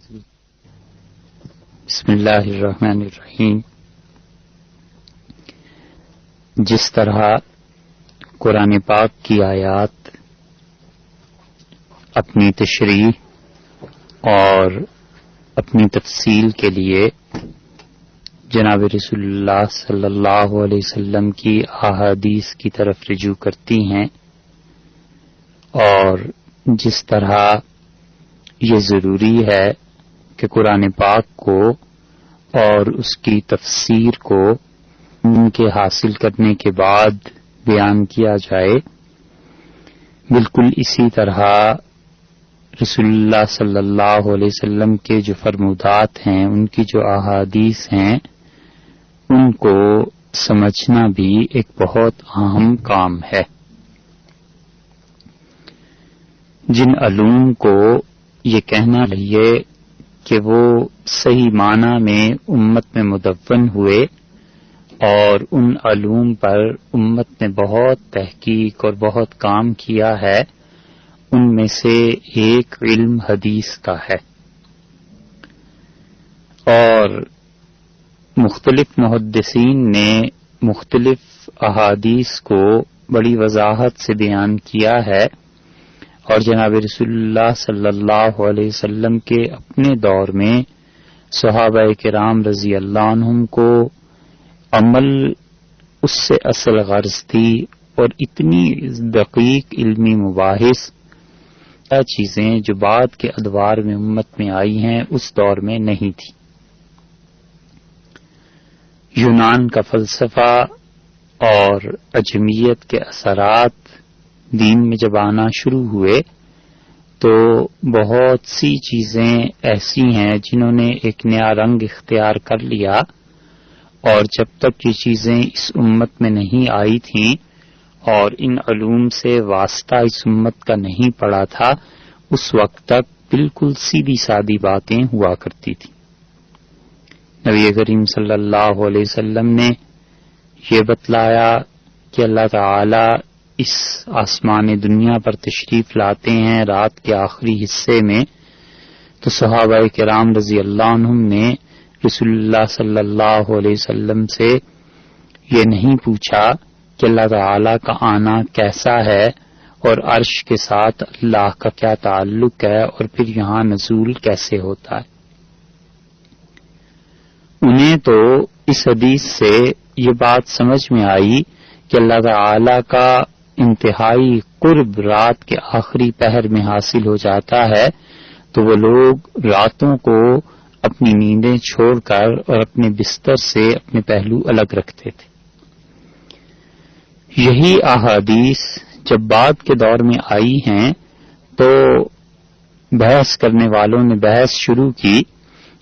بسم اللہ الرحمن الرحیم۔ جس طرح قرآن پاک کی آیات اپنی تشریح اور اپنی تفصیل کے لیے جناب رسول اللہ صلی اللہ علیہ وسلم کی احادیث کی طرف رجوع کرتی ہیں، اور جس طرح یہ ضروری ہے کہ قرآن پاک کو اور اس کی تفسیر کو ان کے حاصل کرنے کے بعد بیان کیا جائے، بالکل اسی طرح رسول اللہ صلی اللہ علیہ وسلم کے جو فرمودات ہیں، ان کی جو احادیث ہیں، ان کو سمجھنا بھی ایک بہت اہم کام ہے۔ جن علوم کو یہ کہنا چاہیے کہ وہ صحیح معنی میں امت میں مدون ہوئے، اور ان علوم پر امت نے بہت تحقیق اور بہت کام کیا ہے، ان میں سے ایک علم حدیث کا ہے، اور مختلف محدثین نے مختلف احادیث کو بڑی وضاحت سے بیان کیا ہے، اور جناب رسول اللہ صلی اللہ علیہ وسلم کے اپنے دور میں صحابہ کرام رضی اللہ عنہم کو عمل اس سے اصل غرض تھی، اور اتنی دقیق علمی مباحث چیزیں جو بعد کے ادوار میں امت میں آئی ہیں اس دور میں نہیں تھی۔ یونان کا فلسفہ اور عجمیت کے اثرات دین میں جب آنا شروع ہوئے تو بہت سی چیزیں ایسی ہیں جنہوں نے ایک نیا رنگ اختیار کر لیا، اور جب تک یہ چیزیں اس امت میں نہیں آئی تھیں اور ان علوم سے واسطہ اس امت کا نہیں پڑا تھا، اس وقت تک بالکل سیدھی سادی باتیں ہوا کرتی تھیں۔ نبی کریم صلی اللہ علیہ وسلم نے یہ بتلایا کہ اللہ تعالی اس آسمان دنیا پر تشریف لاتے ہیں رات کے آخری حصے میں، تو صحابہ کرام رضی اللہ عنہم نے رسول اللہ صلی اللہ علیہ وسلم سے یہ نہیں پوچھا کہ اللہ تعالی کا آنا کیسا ہے، اور عرش کے ساتھ اللہ کا کیا تعلق ہے، اور پھر یہاں نزول کیسے ہوتا ہے۔ انہیں تو اس حدیث سے یہ بات سمجھ میں آئی کہ اللہ تعالی کا انتہائی قرب رات کے آخری پہر میں حاصل ہو جاتا ہے، تو وہ لوگ راتوں کو اپنی نیندیں چھوڑ کر اور اپنے بستر سے اپنے پہلو الگ رکھتے تھے۔ یہی احادیث جب بعد کے دور میں آئی ہیں تو بحث کرنے والوں نے بحث شروع کی،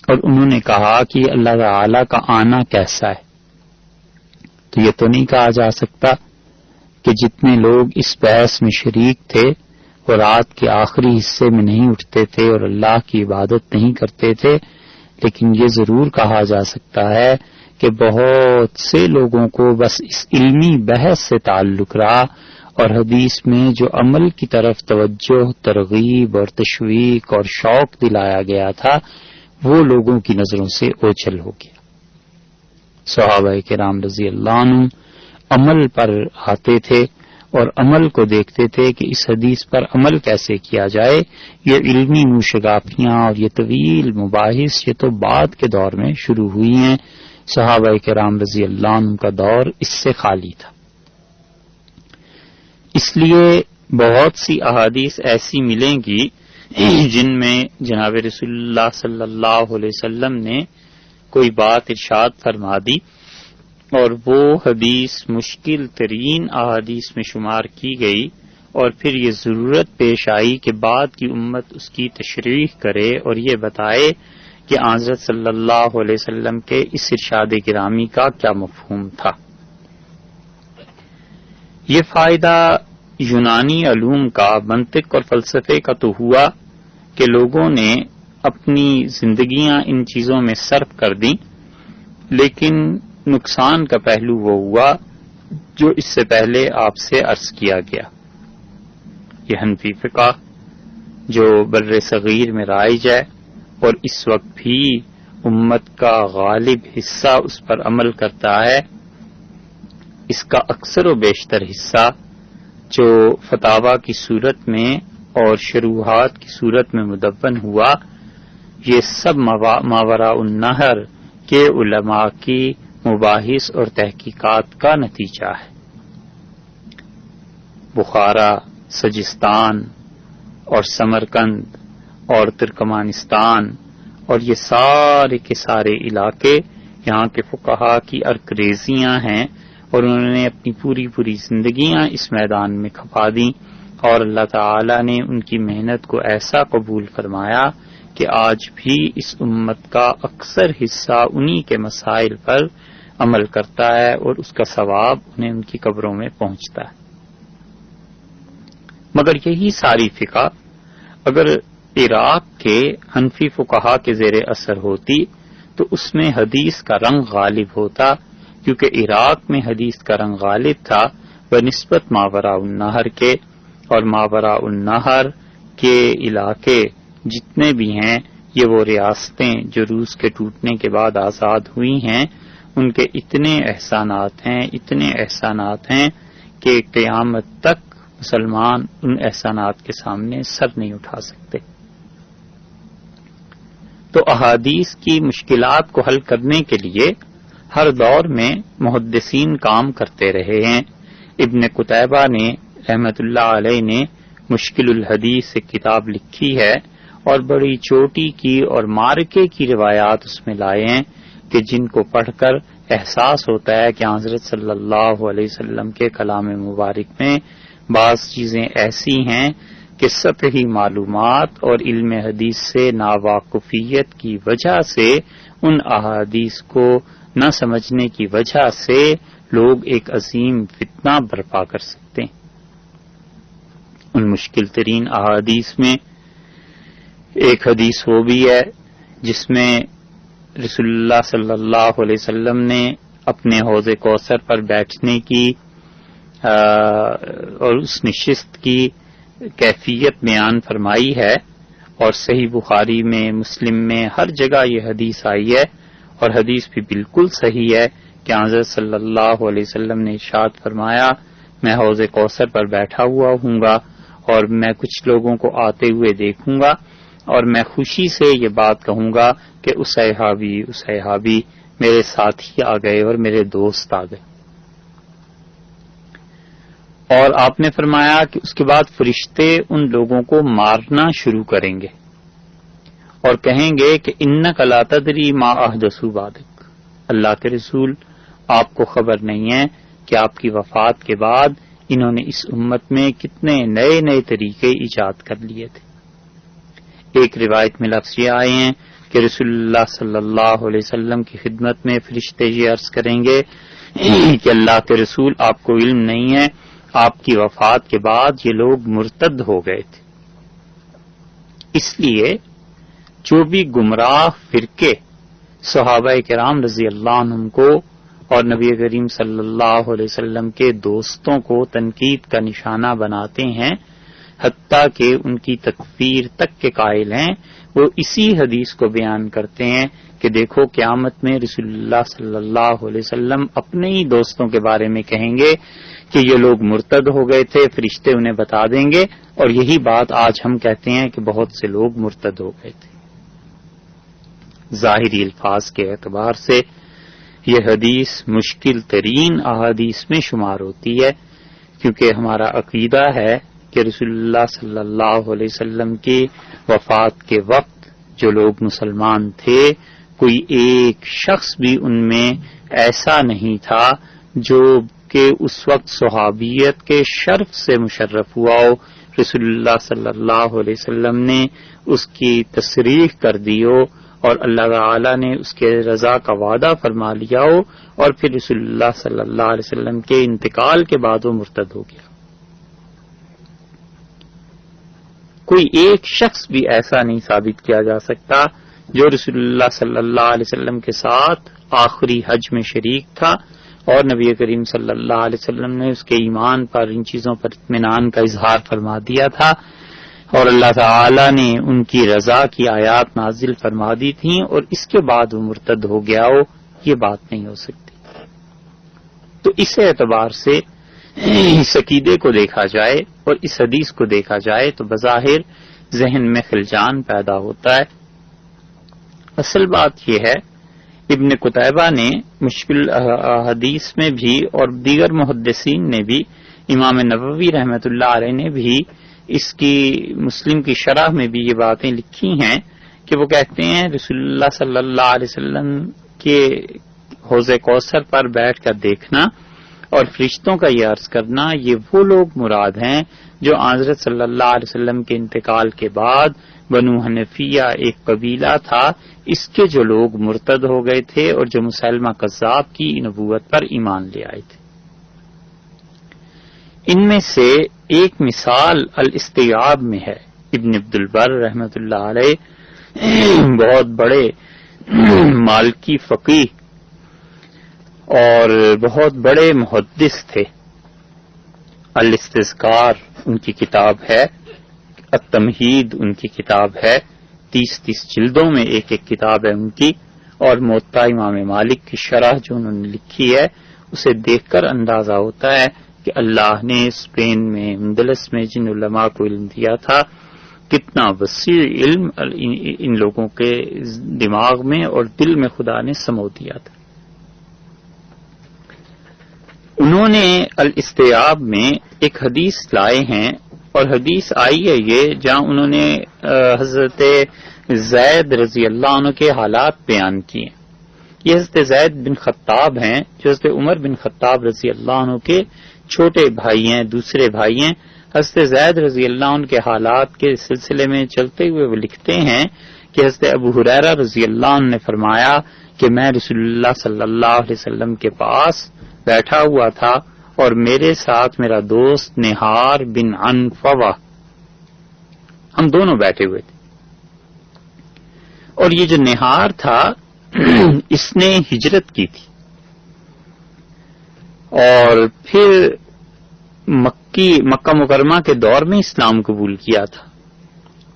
اور انہوں نے کہا کہ اللہ تعالی کا آنا کیسا ہے۔ تو یہ تو نہیں کہا جا سکتا کہ جتنے لوگ اس بحث میں شریک تھے وہ رات کے آخری حصے میں نہیں اٹھتے تھے اور اللہ کی عبادت نہیں کرتے تھے، لیکن یہ ضرور کہا جا سکتا ہے کہ بہت سے لوگوں کو بس اس علمی بحث سے تعلق رہا، اور حدیث میں جو عمل کی طرف توجہ، ترغیب اور تشویق اور شوق دلایا گیا تھا وہ لوگوں کی نظروں سے اوجھل ہو گیا۔ صحابہ کرام رضی اللہ عنہ عمل پر آتے تھے اور عمل کو دیکھتے تھے کہ اس حدیث پر عمل کیسے کیا جائے۔ یہ علمی موشگافیاں اور یہ طویل مباحث یہ تو بعد کے دور میں شروع ہوئی ہیں، صحابہ کرام رضی اللہ عنہ کا دور اس سے خالی تھا۔ اس لیے بہت سی احادیث ایسی ملیں گی جن میں جناب رسول اللہ صلی اللہ علیہ وسلم نے کوئی بات ارشاد فرما دی، اور وہ حدیث مشکل ترین احادیث میں شمار کی گئی، اور پھر یہ ضرورت پیش آئی کہ بعد کی امت اس کی تشریح کرے اور یہ بتائے کہ حضرت صلی اللہ علیہ وسلم کے اس ارشاد گرامی کا کیا مفہوم تھا۔ یہ فائدہ یونانی علوم کا، منطق اور فلسفے کا تو ہوا کہ لوگوں نے اپنی زندگیاں ان چیزوں میں صرف کر دیں، لیکن نقصان کا پہلو وہ ہوا جو اس سے پہلے آپ سے عرض کیا گیا۔ یہ حنفی فقہ جو بر صغیر میں رائج ہے، اور اس وقت بھی امت کا غالب حصہ اس پر عمل کرتا ہے، اس کا اکثر و بیشتر حصہ جو فتاوی کی صورت میں اور شروحات کی صورت میں مدون ہوا، یہ سب ماوراء النہر کے علماء کی مباحث اور تحقیقات کا نتیجہ ہے۔ بخارا، سجستان اور سمرقند اور ترکمانستان اور یہ سارے کے سارے علاقے یہاں کے فقہا کی ارکریزیاں ہیں، اور انہوں نے اپنی پوری زندگیاں اس میدان میں کھپا دیں، اور اللہ تعالی نے ان کی محنت کو ایسا قبول فرمایا کہ آج بھی اس امت کا اکثر حصہ انہی کے مسائل پر عمل کرتا ہے، اور اس کا ثواب انہیں ان کی قبروں میں پہنچتا ہے۔ مگر یہی ساری فقہ اگر عراق کے حنفی فقہا کے زیر اثر ہوتی تو اس میں حدیث کا رنگ غالب ہوتا، کیونکہ عراق میں حدیث کا رنگ غالب تھا بنسبت ماوراء النہر کے، اور ماوراء النہر کے علاقے جتنے بھی ہیں یہ وہ ریاستیں جو روس کے ٹوٹنے کے بعد آزاد ہوئی ہیں، ان کے اتنے احسانات ہیں کہ قیامت تک مسلمان ان احسانات کے سامنے سر نہیں اٹھا سکتے۔ تو احادیث کی مشکلات کو حل کرنے کے لیے ہر دور میں محدثین کام کرتے رہے ہیں۔ ابن قتیبہ نے رحمت اللہ علیہ نے مشکل الحدیث سے کتاب لکھی ہے، اور بڑی چوٹی کی اور مارکے کی روایات اس میں لائے ہیں کہ جن کو پڑھ کر احساس ہوتا ہے کہ حضرت صلی اللہ علیہ وسلم کے کلام مبارک میں بعض چیزیں ایسی ہیں کہ سطحی معلومات اور علم حدیث سے ناواقفیت کی وجہ سے، ان احادیث کو نہ سمجھنے کی وجہ سے لوگ ایک عظیم فتنہ برپا کر سکتے ہیں۔ ان مشکل ترین احادیث میں ایک حدیث وہ بھی ہے جس میں رسول اللہ صلی اللہ علیہ وسلم نے اپنے حوض کوثر پر بیٹھنے کی اور اس نشست کی کیفیت بیان فرمائی ہے، اور صحیح بخاری میں، مسلم میں، ہر جگہ یہ حدیث آئی ہے، اور حدیث بھی بالکل صحیح ہے کہ حضرت صلی اللہ علیہ وسلم نے ارشاد فرمایا، میں حوض کوثر پر بیٹھا ہوا ہوں گا اور میں کچھ لوگوں کو آتے ہوئے دیکھوں گا، اور میں خوشی سے یہ بات کہوں گا کہ اصحابی میرے ساتھی آ گئے اور میرے دوست آ گئے۔ اور آپ نے فرمایا کہ اس کے بعد فرشتے ان لوگوں کو مارنا شروع کریں گے اور کہیں گے کہ انک لا تدری ما احدثوا بعدک، اللہ کے رسول آپ کو خبر نہیں ہے کہ آپ کی وفات کے بعد انہوں نے اس امت میں کتنے نئے طریقے ایجاد کر لیے تھے۔ ایک روایت میں لفظ یہ آئے ہیں کہ رسول اللہ صلی اللہ علیہ وسلم کی خدمت میں فرشتے یہ عرض کریں گے کہ اللہ کے رسول آپ کو علم نہیں ہے، آپ کی وفات کے بعد یہ لوگ مرتد ہو گئے تھے۔ اس لیے جو بھی گمراہ فرقے صحابہ کرام رضی اللہ عنہم کو اور نبی کریم صلی اللہ علیہ وسلم کے دوستوں کو تنقید کا نشانہ بناتے ہیں، حتیٰ کہ ان کی تکفیر تک کے قائل ہیں، وہ اسی حدیث کو بیان کرتے ہیں کہ دیکھو قیامت میں رسول اللہ صلی اللہ علیہ وسلم اپنے ہی دوستوں کے بارے میں کہیں گے کہ یہ لوگ مرتد ہو گئے تھے، فرشتے انہیں بتا دیں گے، اور یہی بات آج ہم کہتے ہیں کہ بہت سے لوگ مرتد ہو گئے تھے۔ ظاہری الفاظ کے اعتبار سے یہ حدیث مشکل ترین احادیث میں شمار ہوتی ہے، کیونکہ ہمارا عقیدہ ہے کہ رسول اللہ صلی اللہ علیہ وسلم کی وفات کے وقت جو لوگ مسلمان تھے، کوئی ایک شخص بھی ان میں ایسا نہیں تھا جو کہ اس وقت صحابیت کے شرف سے مشرف ہوا ہو، رسول اللہ صلی اللہ علیہ وسلم نے اس کی تصریح کر دی ہو، اور اللہ تعالی نے اس کے رضا کا وعدہ فرما لیا ہو، اور پھر رسول اللہ صلی اللہ علیہ وسلم کے انتقال کے بعد وہ مرتد ہو گیا۔ کوئی ایک شخص بھی ایسا نہیں ثابت کیا جا سکتا جو رسول اللہ صلی اللہ علیہ وسلم کے ساتھ آخری حج میں شریک تھا، اور نبی کریم صلی اللہ علیہ وسلم نے اس کے ایمان پر، ان چیزوں پر اطمینان کا اظہار فرما دیا تھا اور اللہ تعالی نے ان کی رضا کی آیات نازل فرما دی تھیں اور اس کے بعد وہ مرتد ہو گیا ہو، یہ بات نہیں ہو سکتی۔ تو اس اعتبار سے اس عقیدے کو دیکھا جائے اور اس حدیث کو دیکھا جائے تو بظاہر ذہن میں خلجان پیدا ہوتا ہے۔ اصل بات یہ ہے، ابن قتیبہ نے مشکل حدیث میں بھی اور دیگر محدثین نے بھی، امام نووی رحمۃ اللہ علیہ نے بھی اس کی مسلم کی شرح میں بھی یہ باتیں لکھی ہیں کہ وہ کہتے ہیں رسول اللہ صلی اللہ علیہ وسلم کے حوض کوثر پر بیٹھ کر دیکھنا اور فرشتوں کا یہ عرض کرنا، یہ وہ لوگ مراد ہیں جو حضرت صلی اللہ علیہ وسلم کے انتقال کے بعد بنو حنفیہ ایک قبیلہ تھا، اس کے جو لوگ مرتد ہو گئے تھے اور جو مسلمہ کذاب کی نبوت پر ایمان لے آئے تھے۔ ان میں سے ایک مثال الاستیعاب میں ہے۔ ابن عبد البر رحمۃ اللہ علیہ بہت بڑے مالکی فقیہ اور بہت بڑے محدث تھے۔ الاستذکار ان کی کتاب ہے، التمہید ان کی کتاب ہے، 30 جلدوں میں ایک ایک کتاب ہے ان کی، اور موطا امام مالک کی شرح جو انہوں نے لکھی ہے اسے دیکھ کر اندازہ ہوتا ہے کہ اللہ نے اسپین میں اندلس میں جن علماء کو علم دیا تھا کتنا وسیع علم ان لوگوں کے دماغ میں اور دل میں خدا نے سمو دیا تھا۔ انہوں نے الاستیعاب میں ایک حدیث لائے ہیں اور حدیث آئی ہے یہ جہاں انہوں نے حضرت زید رضی اللہ عنہ کے حالات بیان کیے۔ یہ حضرت زید بن خطاب ہیں جو حضرت عمر بن خطاب رضی اللہ عنہ کے چھوٹے بھائی ہیں، دوسرے بھائی ہیں۔ حضرت زید رضی اللہ عنہ کے حالات کے سلسلے میں چلتے ہوئے وہ لکھتے ہیں کہ حضرت ابو ہریرہ رضی اللہ عنہ نے فرمایا کہ میں رسول اللہ صلی اللہ علیہ وسلم کے پاس بیٹھا ہوا تھا اور میرے ساتھ میرا دوست نہار بن عنفوہ، ہم دونوں بیٹھے ہوئے تھے، اور یہ جو نہار تھا اس نے ہجرت کی تھی اور پھر مکہ مکرمہ کے دور میں اسلام قبول کیا تھا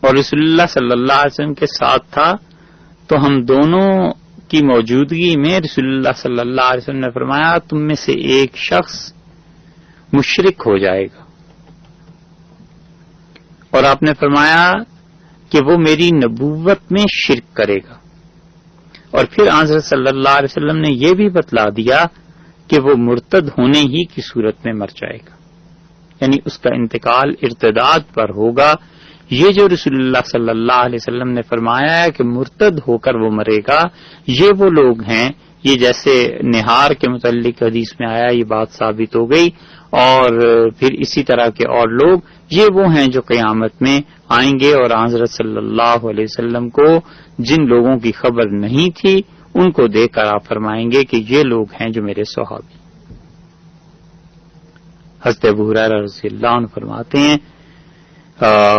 اور رسول اللہ صلی اللہ علیہ وسلم کے ساتھ تھا، تو ہم دونوں کی موجودگی میں رسول اللہ صلی اللہ علیہ وسلم نے فرمایا تم میں سے ایک شخص مشرک ہو جائے گا، اور آپ نے فرمایا کہ وہ میری نبوت میں شرک کرے گا، اور پھر حضرت صلی اللہ علیہ وسلم نے یہ بھی بتلا دیا کہ وہ مرتد ہونے ہی کی صورت میں مر جائے گا، یعنی اس کا انتقال ارتداد پر ہوگا۔ یہ جو رسول اللہ صلی اللہ علیہ وسلم نے فرمایا ہے کہ مرتد ہو کر وہ مرے گا، یہ وہ لوگ ہیں، یہ جیسے نہار کے متعلق حدیث میں آیا یہ بات ثابت ہو گئی، اور پھر اسی طرح کے اور لوگ یہ وہ ہیں جو قیامت میں آئیں گے اور حضرت صلی اللہ علیہ وسلم کو جن لوگوں کی خبر نہیں تھی ان کو دیکھ کر آپ فرمائیں گے کہ یہ لوگ ہیں جو میرے صحابی۔ حضرت ابو ہریرہ رضی اللہ عنہ فرماتے ہیں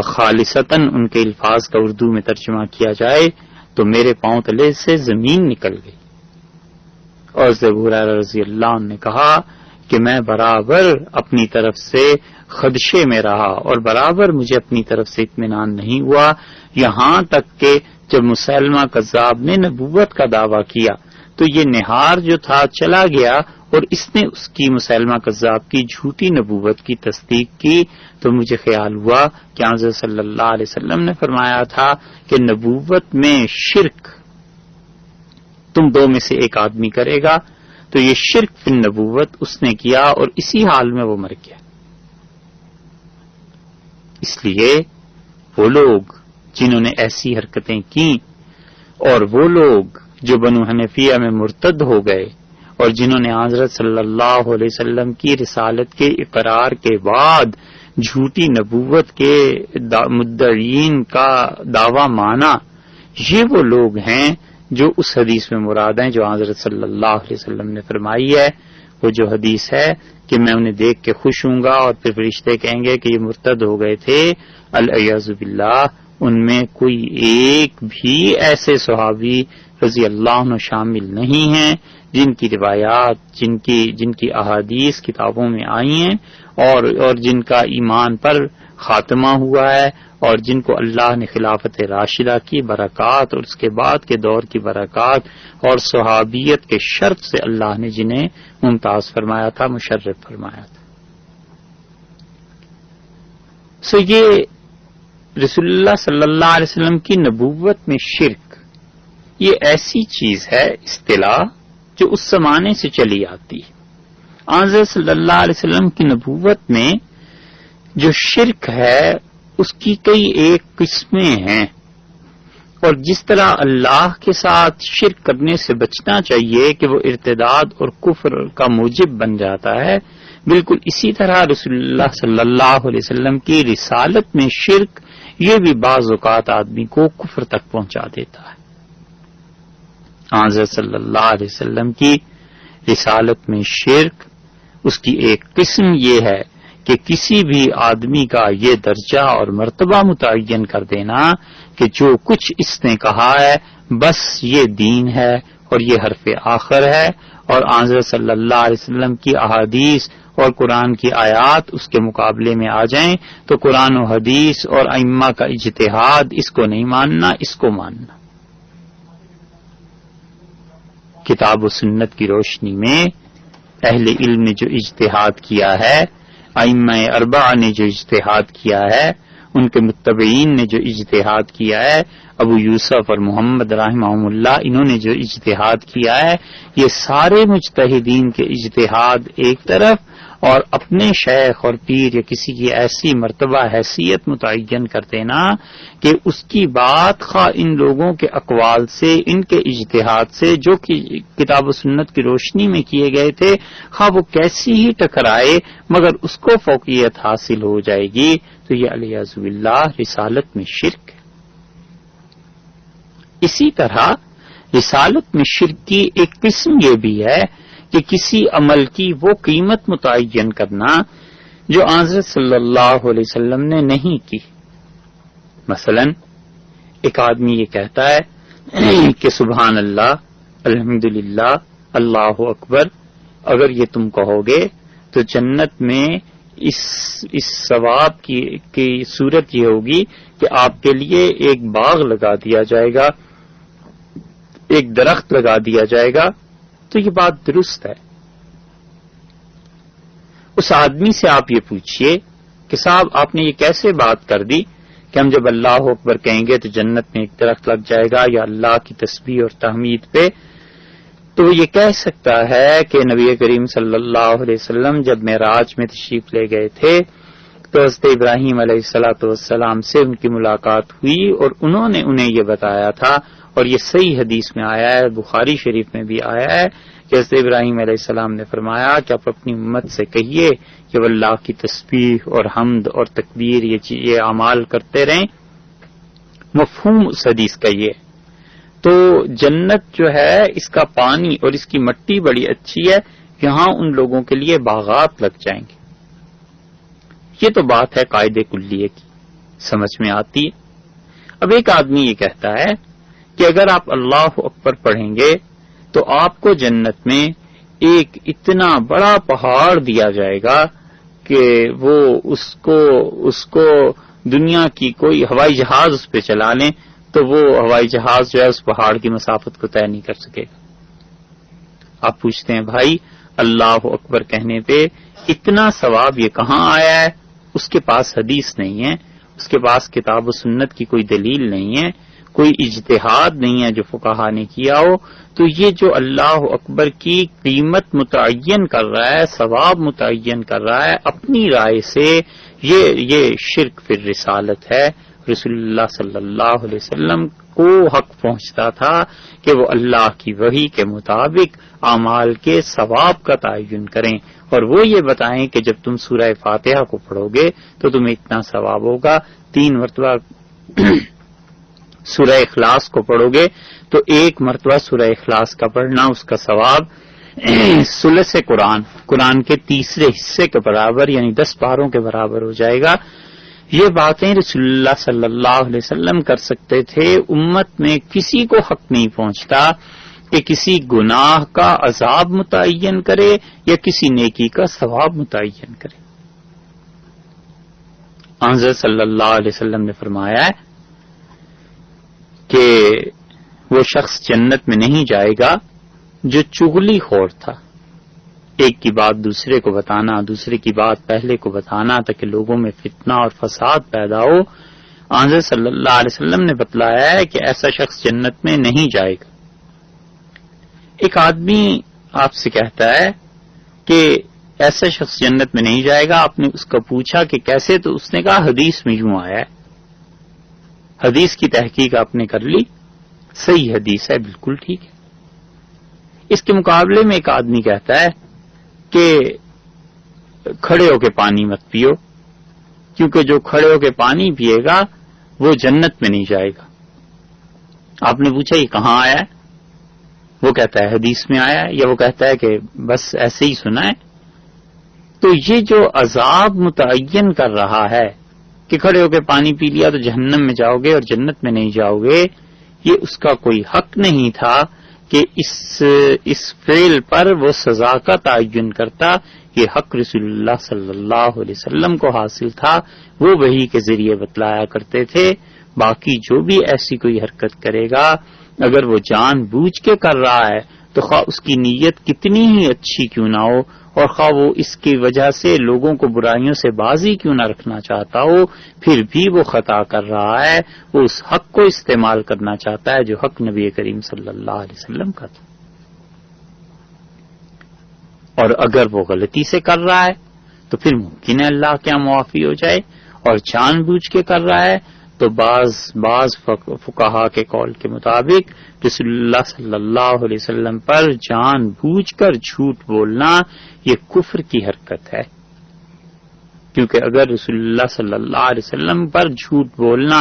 خالصتاً ان کے الفاظ کا اردو میں ترجمہ کیا جائے تو میرے پاؤں تلے سے زمین نکل گئی، اور حضرت ابو ہریرہ رضی اللہ عنہ نے کہا کہ میں برابر اپنی طرف سے خدشے میں رہا اور برابر مجھے اپنی طرف سے اطمینان نہیں ہوا، یہاں تک کہ جب مسلمہ کذاب نے نبوت کا دعویٰ کیا تو یہ نہار جو تھا چلا گیا اور اس نے اس کی مسلمہ کذاب کی جھوٹی نبوت کی تصدیق کی، تو مجھے خیال ہوا کہ حضرت صلی اللہ علیہ وسلم نے فرمایا تھا کہ نبوت میں شرک تم دو میں سے ایک آدمی کرے گا، تو یہ شرک فی النبوت اس نے کیا اور اسی حال میں وہ مر گیا۔ اس لیے وہ لوگ جنہوں نے ایسی حرکتیں کی اور وہ لوگ جو بنو حنفیہ میں مرتد ہو گئے اور جنہوں نے حضرت صلی اللہ علیہ وسلم کی رسالت کے اقرار کے بعد جھوٹی نبوت کے مدعین کا دعویٰ مانا، یہ وہ لوگ ہیں جو اس حدیث میں مراد ہیں جو حضرت صلی اللہ علیہ وسلم نے فرمائی ہے، وہ جو حدیث ہے کہ میں انہیں دیکھ کے خوش ہوں گا اور پھر فرشتے کہیں گے کہ یہ مرتد ہو گئے تھے، العیاذ باللہ، ان میں کوئی ایک بھی ایسے صحابی رضی اللہ عنہ شامل نہیں ہیں جن کی روایات جن کی احادیث کتابوں میں آئی ہیں اور جن کا ایمان پر خاتمہ ہوا ہے اور جن کو اللہ نے خلافت راشدہ کی برکات اور اس کے بعد کے دور کی برکات اور صحابیت کے شرط سے اللہ نے جنہیں ممتاز فرمایا تھا، مشرف فرمایا تھا۔ یہ رسول اللہ صلی اللہ علیہ وسلم کی نبوت میں شرک یہ ایسی چیز ہے، اصطلاح جو اس زمانے سے چلی آتی ہے۔ حضرت صلی اللہ علیہ وسلم کی نبوت میں جو شرک ہے اس کی کئی ایک قسمیں ہیں، اور جس طرح اللہ کے ساتھ شرک کرنے سے بچنا چاہیے کہ وہ ارتداد اور کفر کا موجب بن جاتا ہے، بالکل اسی طرح رسول اللہ صلی اللہ علیہ وسلم کی رسالت میں شرک یہ بھی بعض اوقات آدمی کو کفر تک پہنچا دیتا ہے۔ حضرت صلی اللہ علیہ وسلم کی رسالت میں شرک اس کی ایک قسم یہ ہے کہ کسی بھی آدمی کا یہ درجہ اور مرتبہ متعین کر دینا کہ جو کچھ اس نے کہا ہے بس یہ دین ہے اور یہ حرف آخر ہے، اور حضرت صلی اللہ علیہ وسلم کی احادیث اور قرآن کی آیات اس کے مقابلے میں آ جائیں تو قرآن و حدیث اور ائمہ کا اجتہاد اس کو نہیں ماننا، اس کو ماننا۔ کتاب و سنت کی روشنی میں اہل علم نے جو اجتہاد کیا ہے، ائمہ اربعہ نے جو اجتہاد کیا ہے، ان کے متبعین نے جو اجتہاد کیا ہے، ابو یوسف اور محمد رحمہم اللہ انہوں نے جو اجتہاد کیا ہے، یہ سارے مجتہدین کے اجتہاد ایک طرف اور اپنے شیخ اور پیر یا کسی کی ایسی مرتبہ حیثیت متعین کر دینا کہ اس کی بات خواہ ان لوگوں کے اقوال سے، ان کے اجتہاد سے جو کہ کتاب و سنت کی روشنی میں کیے گئے تھے، خواہ وہ کیسی ہی ٹکرائے مگر اس کو فوقیت حاصل ہو جائے گی، تو یہ علیہ باللہ رسالت میں شرک ہے۔ اسی طرح رسالت میں شرک کی ایک قسم یہ بھی ہے کہ کسی عمل کی وہ قیمت متعین کرنا جو حضرت صلی اللہ علیہ وسلم نے نہیں کی۔ مثلا ایک آدمی یہ کہتا ہے کہ سبحان اللہ، الحمدللہ، اللہ اکبر، اگر یہ تم کہو گے تو جنت میں اس ثواب کی صورت یہ ہوگی کہ آپ کے لیے ایک باغ لگا دیا جائے گا، ایک درخت لگا دیا جائے گا، تو یہ بات درست ہے۔ اس آدمی سے آپ یہ پوچھئے کہ صاحب آپ نے یہ کیسے بات کر دی کہ ہم جب اللہ اکبر کہیں گے تو جنت میں ایک درخت لگ جائے گا یا اللہ کی تسبیح اور تحمید پہ؟ تو وہ یہ کہہ سکتا ہے کہ نبی کریم صلی اللہ علیہ وسلم جب معراج میں تشریف لے گئے تھے تو حضرت ابراہیم علیہ الصلوۃ والسلام سے ان کی ملاقات ہوئی اور انہوں نے انہیں یہ بتایا تھا، اور یہ صحیح حدیث میں آیا ہے، بخاری شریف میں بھی آیا ہے کہ حضرت ابراہیم علیہ السلام نے فرمایا کہ آپ اپنی امت سے کہیے کہ وہ اللہ کی تسبیح اور حمد اور تکبیر یہ اعمال کرتے رہیں۔ مفہوم اس حدیث کا یہ، تو جنت جو ہے اس کا پانی اور اس کی مٹی بڑی اچھی ہے، یہاں ان لوگوں کے لیے باغات لگ جائیں گے۔ یہ تو بات ہے قاعدے کلیے کی، سمجھ میں آتی ہے۔ اب ایک آدمی یہ کہتا ہے کہ اگر آپ اللہ اکبر پڑھیں گے تو آپ کو جنت میں ایک اتنا بڑا پہاڑ دیا جائے گا کہ وہ اس کو دنیا کی کوئی ہوائی جہاز اس پہ چلا لیں تو وہ ہوائی جہاز جو ہے اس پہاڑ کی مسافت کو طے نہیں کر سکے گا۔ آپ پوچھتے ہیں بھائی اللہ اکبر کہنے پہ اتنا ثواب یہ کہاں آیا ہے؟ اس کے پاس حدیث نہیں ہے، اس کے پاس کتاب و سنت کی کوئی دلیل نہیں ہے، کوئی اجتہاد نہیں ہے جو فقہا نے کیا ہو، تو یہ جو اللہ اکبر کی قیمت متعین کر رہا ہے، ثواب متعین کر رہا ہے اپنی رائے سے، یہ شرک فی الرسالت ہے۔ رسول اللہ صلی اللہ علیہ وسلم کو حق پہنچتا تھا کہ وہ اللہ کی وحی کے مطابق اعمال کے ثواب کا تعین کریں، اور وہ یہ بتائیں کہ جب تم سورہ فاتحہ کو پڑھو گے تو تمہیں اتنا ثواب ہوگا، 3 مرتبہ سورہ اخلاص کو پڑھو گے تو 1 مرتبہ سورہ اخلاص کا پڑھنا اس کا ثواب ثلث قرآن کے تیسرے حصے کے برابر، یعنی 10 پاروں کے برابر ہو جائے گا۔ یہ باتیں رسول اللہ صلی اللہ علیہ وسلم کر سکتے تھے. امت میں کسی کو حق نہیں پہنچتا کہ کسی گناہ کا عذاب متعین کرے یا کسی نیکی کا ثواب متعین کرے. حضرت صلی اللہ علیہ وسلم نے فرمایا ہے کہ وہ شخص جنت میں نہیں جائے گا جو چغلی خور تھا، ایک کی بات دوسرے کو بتانا، دوسرے کی بات پہلے کو بتانا تاکہ لوگوں میں فتنہ اور فساد پیدا ہو. حضرت صلی اللہ علیہ وسلم نے بتلایا ہے کہ ایسا شخص جنت میں نہیں جائے گا. ایک آدمی آپ سے کہتا ہے کہ ایسا شخص جنت میں نہیں جائے گا. آپ نے اس کا پوچھا کہ کیسے، تو اس نے کہا حدیث میں یوں آیا ہے. حدیث کی تحقیق آپ نے کر لی، صحیح حدیث ہے، بالکل ٹھیک ہے. اس کے مقابلے میں ایک آدمی کہتا ہے کہ کھڑے ہو کے پانی مت پیو، کیونکہ جو کھڑے ہو کے پانی پیے گا وہ جنت میں نہیں جائے گا. آپ نے پوچھا یہ کہاں آیا ہے؟ وہ کہتا ہے حدیث میں آیا ہے، یا وہ کہتا ہے کہ بس ایسے ہی سنا ہے. تو یہ جو عذاب متعین کر رہا ہے کہ کھڑے ہو کے پانی پی لیا تو جہنم میں جاؤ گے اور جنت میں نہیں جاؤ گے، یہ اس کا کوئی حق نہیں تھا کہ اس فعل پر وہ سزا کا تعین کرتا. یہ حق رسول اللہ صلی اللہ علیہ وسلم کو حاصل تھا، وہ وحی کے ذریعے بتلایا کرتے تھے. باقی جو بھی ایسی کوئی حرکت کرے گا، اگر وہ جان بوجھ کے کر رہا ہے تو خواہ اس کی نیت کتنی ہی اچھی کیوں نہ ہو، اور خواہ وہ اس کی وجہ سے لوگوں کو برائیوں سے بازی کیوں نہ رکھنا چاہتا ہو، پھر بھی وہ خطا کر رہا ہے. وہ اس حق کو استعمال کرنا چاہتا ہے جو حق نبی کریم صلی اللہ علیہ وسلم کا تھا. اور اگر وہ غلطی سے کر رہا ہے تو پھر ممکن ہے اللہ کیا معافی ہو جائے، اور جان بوجھ کے کر رہا ہے تو بعض فقہا کے قول کے مطابق رسول اللہ صلی اللہ علیہ وسلم پر جان بوجھ کر جھوٹ بولنا یہ کفر کی حرکت ہے. کیونکہ اگر رسول اللہ صلی اللہ علیہ وسلم پر جھوٹ بولنا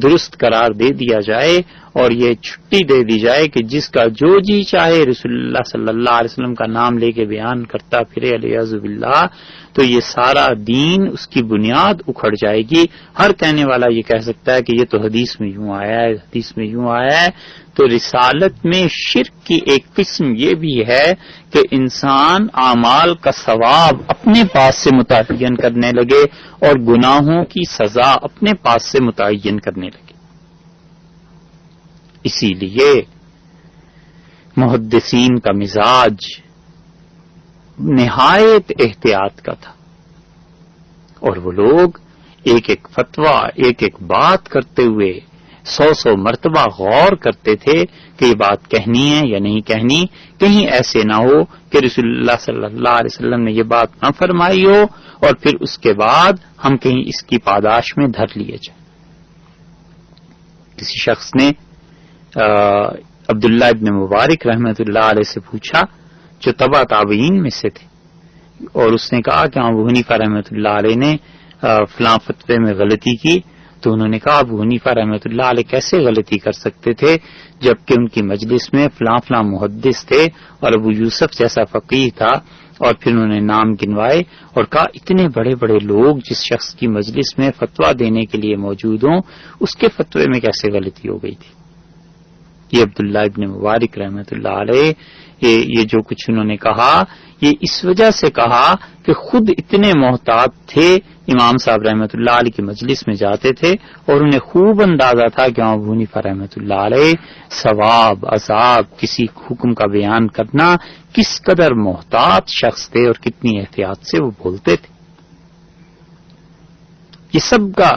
درست قرار دے دیا جائے اور یہ چھٹی دے دی جائے کہ جس کا جو جی چاہے رسول اللہ صلی اللہ علیہ وسلم کا نام لے کے بیان کرتا پھرے علیہ باللہ، تو یہ سارا دین اس کی بنیاد اکھڑ جائے گی. ہر کہنے والا یہ کہہ سکتا ہے کہ یہ تو حدیث میں یوں آیا ہے، حدیث میں یوں آیا ہے. تو رسالت میں شرک کی ایک قسم یہ بھی ہے کہ انسان اعمال کا ثواب اپنے پاس سے متعین کرنے لگے اور گناہوں کی سزا اپنے پاس سے متعین کرنے لگے. اسی لیے محدثین کا مزاج نہایت احتیاط کا تھا، اور وہ لوگ ایک ایک فتویٰ، ایک ایک بات کرتے ہوئے 100 مرتبہ غور کرتے تھے کہ یہ بات کہنی ہے یا نہیں کہنی. کہیں ایسے نہ ہو کہ رسول اللہ صلی اللہ علیہ وسلم نے یہ بات نہ فرمائی ہو اور پھر اس کے بعد ہم کہیں اس کی پاداش میں دھر لیے جائیں. کسی شخص نے عبداللہ ابن مبارک رحمۃ اللہ علیہ سے پوچھا جو تبع تابعین میں سے تھے، اور اس نے کہا کہ ابو حنیفہ رحمۃ اللہ علیہ نے فلاں فتوے میں غلطی کی. تو انہوں نے کہا ابو حنیفہ رحمۃ اللہ علیہ کیسے غلطی کر سکتے تھے جبکہ ان کی مجلس میں فلاں محدث تھے اور ابو یوسف جیسا فقیہ تھا. اور پھر انہوں نے نام گنوائے اور کہا اتنے بڑے بڑے لوگ جس شخص کی مجلس میں فتویٰ دینے کے لیے موجود ہوں، اس کے فتوے میں کیسے غلطی ہو گئی تھی. یہ عبداللہ ابن مبارک رحمۃ اللہ علیہ یہ جو کچھ انہوں نے کہا یہ اس وجہ سے کہا کہ خود اتنے محتاط تھے. امام صاحب رحمۃ اللہ علیہ کی مجلس میں جاتے تھے اور انہیں خوب اندازہ تھا کہ ابو حنیفہ رحمۃ اللہ علیہ ثواب عذاب کسی حکم کا بیان کرنا کس قدر محتاط شخص تھے اور کتنی احتیاط سے وہ بولتے تھے. یہ سب کا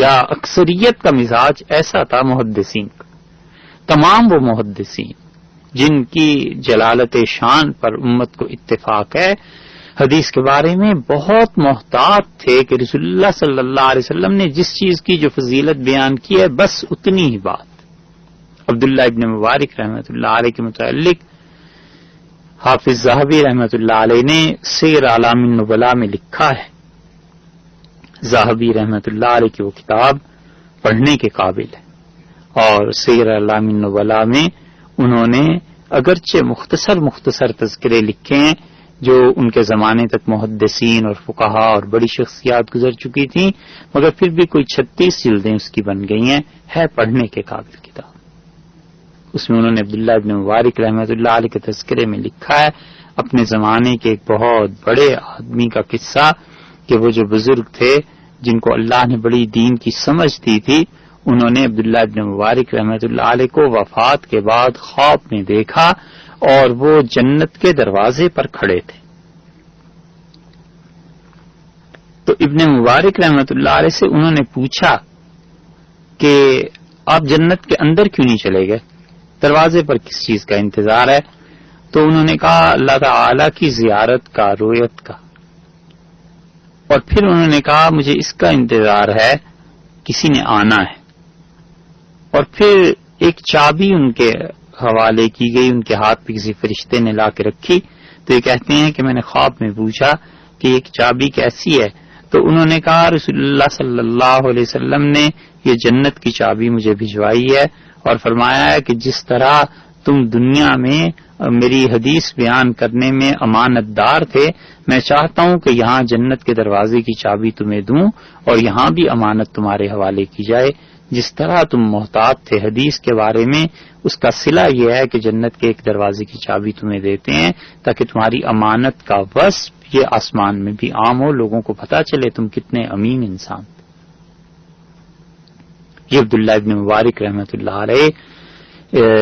یا اکثریت کا مزاج ایسا تھا محدثین کا. تمام وہ محدثین جن کی جلالت شان پر امت کو اتفاق ہے حدیث کے بارے میں بہت محتاط تھے کہ رسول اللہ صلی اللہ علیہ وسلم نے جس چیز کی جو فضیلت بیان کی ہے بس اتنی ہی بات. عبداللہ ابن مبارک رحمۃ اللہ علیہ کے متعلق حافظ ذہبی رحمۃ اللہ علیہ نے سیر اعلام النبلاء میں لکھا ہے. ذہبی رحمۃ اللہ علیہ کی وہ کتاب پڑھنے کے قابل ہے، اور سیر اعلام النبلاء میں انہوں نے اگرچہ مختصر تذکرے لکھے ہیں جو ان کے زمانے تک محدثین اور فقہا اور بڑی شخصیات گزر چکی تھیں، مگر پھر بھی کوئی 36 جلدیں اس کی بن گئی ہیں، ہے پڑھنے کے قابل کتاب۔ اس میں انہوں نے عبداللہ ابن مبارک رحمۃ اللہ علیہ کے تذکرے میں لکھا ہے اپنے زمانے کے ایک بہت بڑے آدمی کا قصہ کہ وہ جو بزرگ تھے جن کو اللہ نے بڑی دین کی سمجھ دی تھی، انہوں نے عبداللہ ابن مبارک رحمۃ اللہ علیہ کو وفات کے بعد خواب میں دیکھا اور وہ جنت کے دروازے پر کھڑے تھے۔ تو ابن مبارک رحمۃ اللہ علیہ سے انہوں نے پوچھا کہ آپ جنت کے اندر کیوں نہیں چلے گئے، دروازے پر کس چیز کا انتظار ہے؟ تو انہوں نے کہا اللہ تعالی کی زیارت کا، رویت کا۔ اور پھر انہوں نے کہا مجھے اس کا انتظار ہے کسی نے آنا ہے۔ اور پھر ایک چابی ان کے حوالے کی گئی، ان کے ہاتھ پہ کسی فرشتے نے لا کے رکھی، تو یہ کہتے ہیں کہ میں نے خواب میں پوچھا کہ ایک چابی کیسی ہے، تو انہوں نے کہا رسول اللہ صلی اللہ علیہ وسلم نے یہ جنت کی چابی مجھے بھجوائی ہے اور فرمایا ہے کہ جس طرح تم دنیا میں میری حدیث بیان کرنے میں امانت دار تھے، میں چاہتا ہوں کہ یہاں جنت کے دروازے کی چابی تمہیں دوں اور یہاں بھی امانت تمہارے حوالے کی جائے۔ جس طرح تم محتاط تھے حدیث کے بارے میں، اس کا صلہ یہ ہے کہ جنت کے ایک دروازے کی چابی تمہیں دیتے ہیں تاکہ تمہاری امانت کا وصف یہ آسمان میں بھی عام ہو، لوگوں کو پتہ چلے تم کتنے امین انسان تھے۔ یہ عبداللہ ابن مبارک رحمۃ اللہ علیہ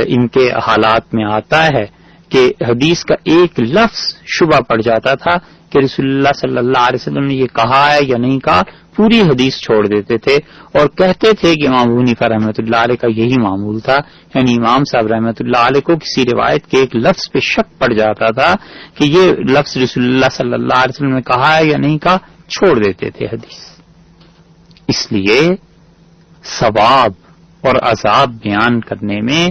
ان کے حالات میں آتا ہے کہ حدیث کا ایک لفظ شبہ پڑ جاتا تھا کہ رسول اللہ صلی اللہ علیہ وسلم نے یہ کہا ہے یا نہیں کہا، پوری حدیث چھوڑ دیتے تھے اور کہتے تھے کہ امام ابو حنیفہ رحمۃ اللہ علیہ کا یہی معمول تھا، یعنی امام صاحب رحمۃ اللہ علیہ کو کسی روایت کے ایک لفظ پہ شک پڑ جاتا تھا کہ یہ لفظ رسول اللہ صلی اللہ علیہ وسلم نے کہا ہے یا نہیں کہا، چھوڑ دیتے تھے حدیث۔ اس لیے ثواب اور عذاب بیان کرنے میں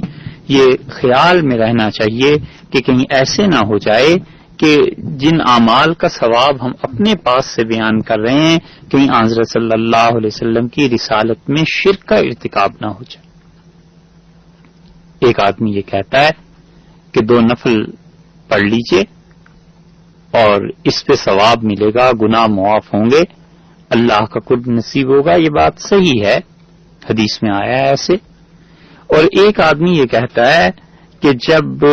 یہ خیال میں رہنا چاہیے کہ کہیں ایسے نہ ہو جائے کہ جن اعمال کا ثواب ہم اپنے پاس سے بیان کر رہے ہیں کہیں حضرت صلی اللہ علیہ وسلم کی رسالت میں شرک کا ارتکاب نہ ہو جائے۔ ایک آدمی یہ کہتا ہے کہ 2 نفل پڑھ لیجئے اور اس پہ ثواب ملے گا، گناہ معاف ہوں گے، اللہ کا قرب نصیب ہوگا، یہ بات صحیح ہے، حدیث میں آیا ہے ایسے۔ اور ایک آدمی یہ کہتا ہے کہ جب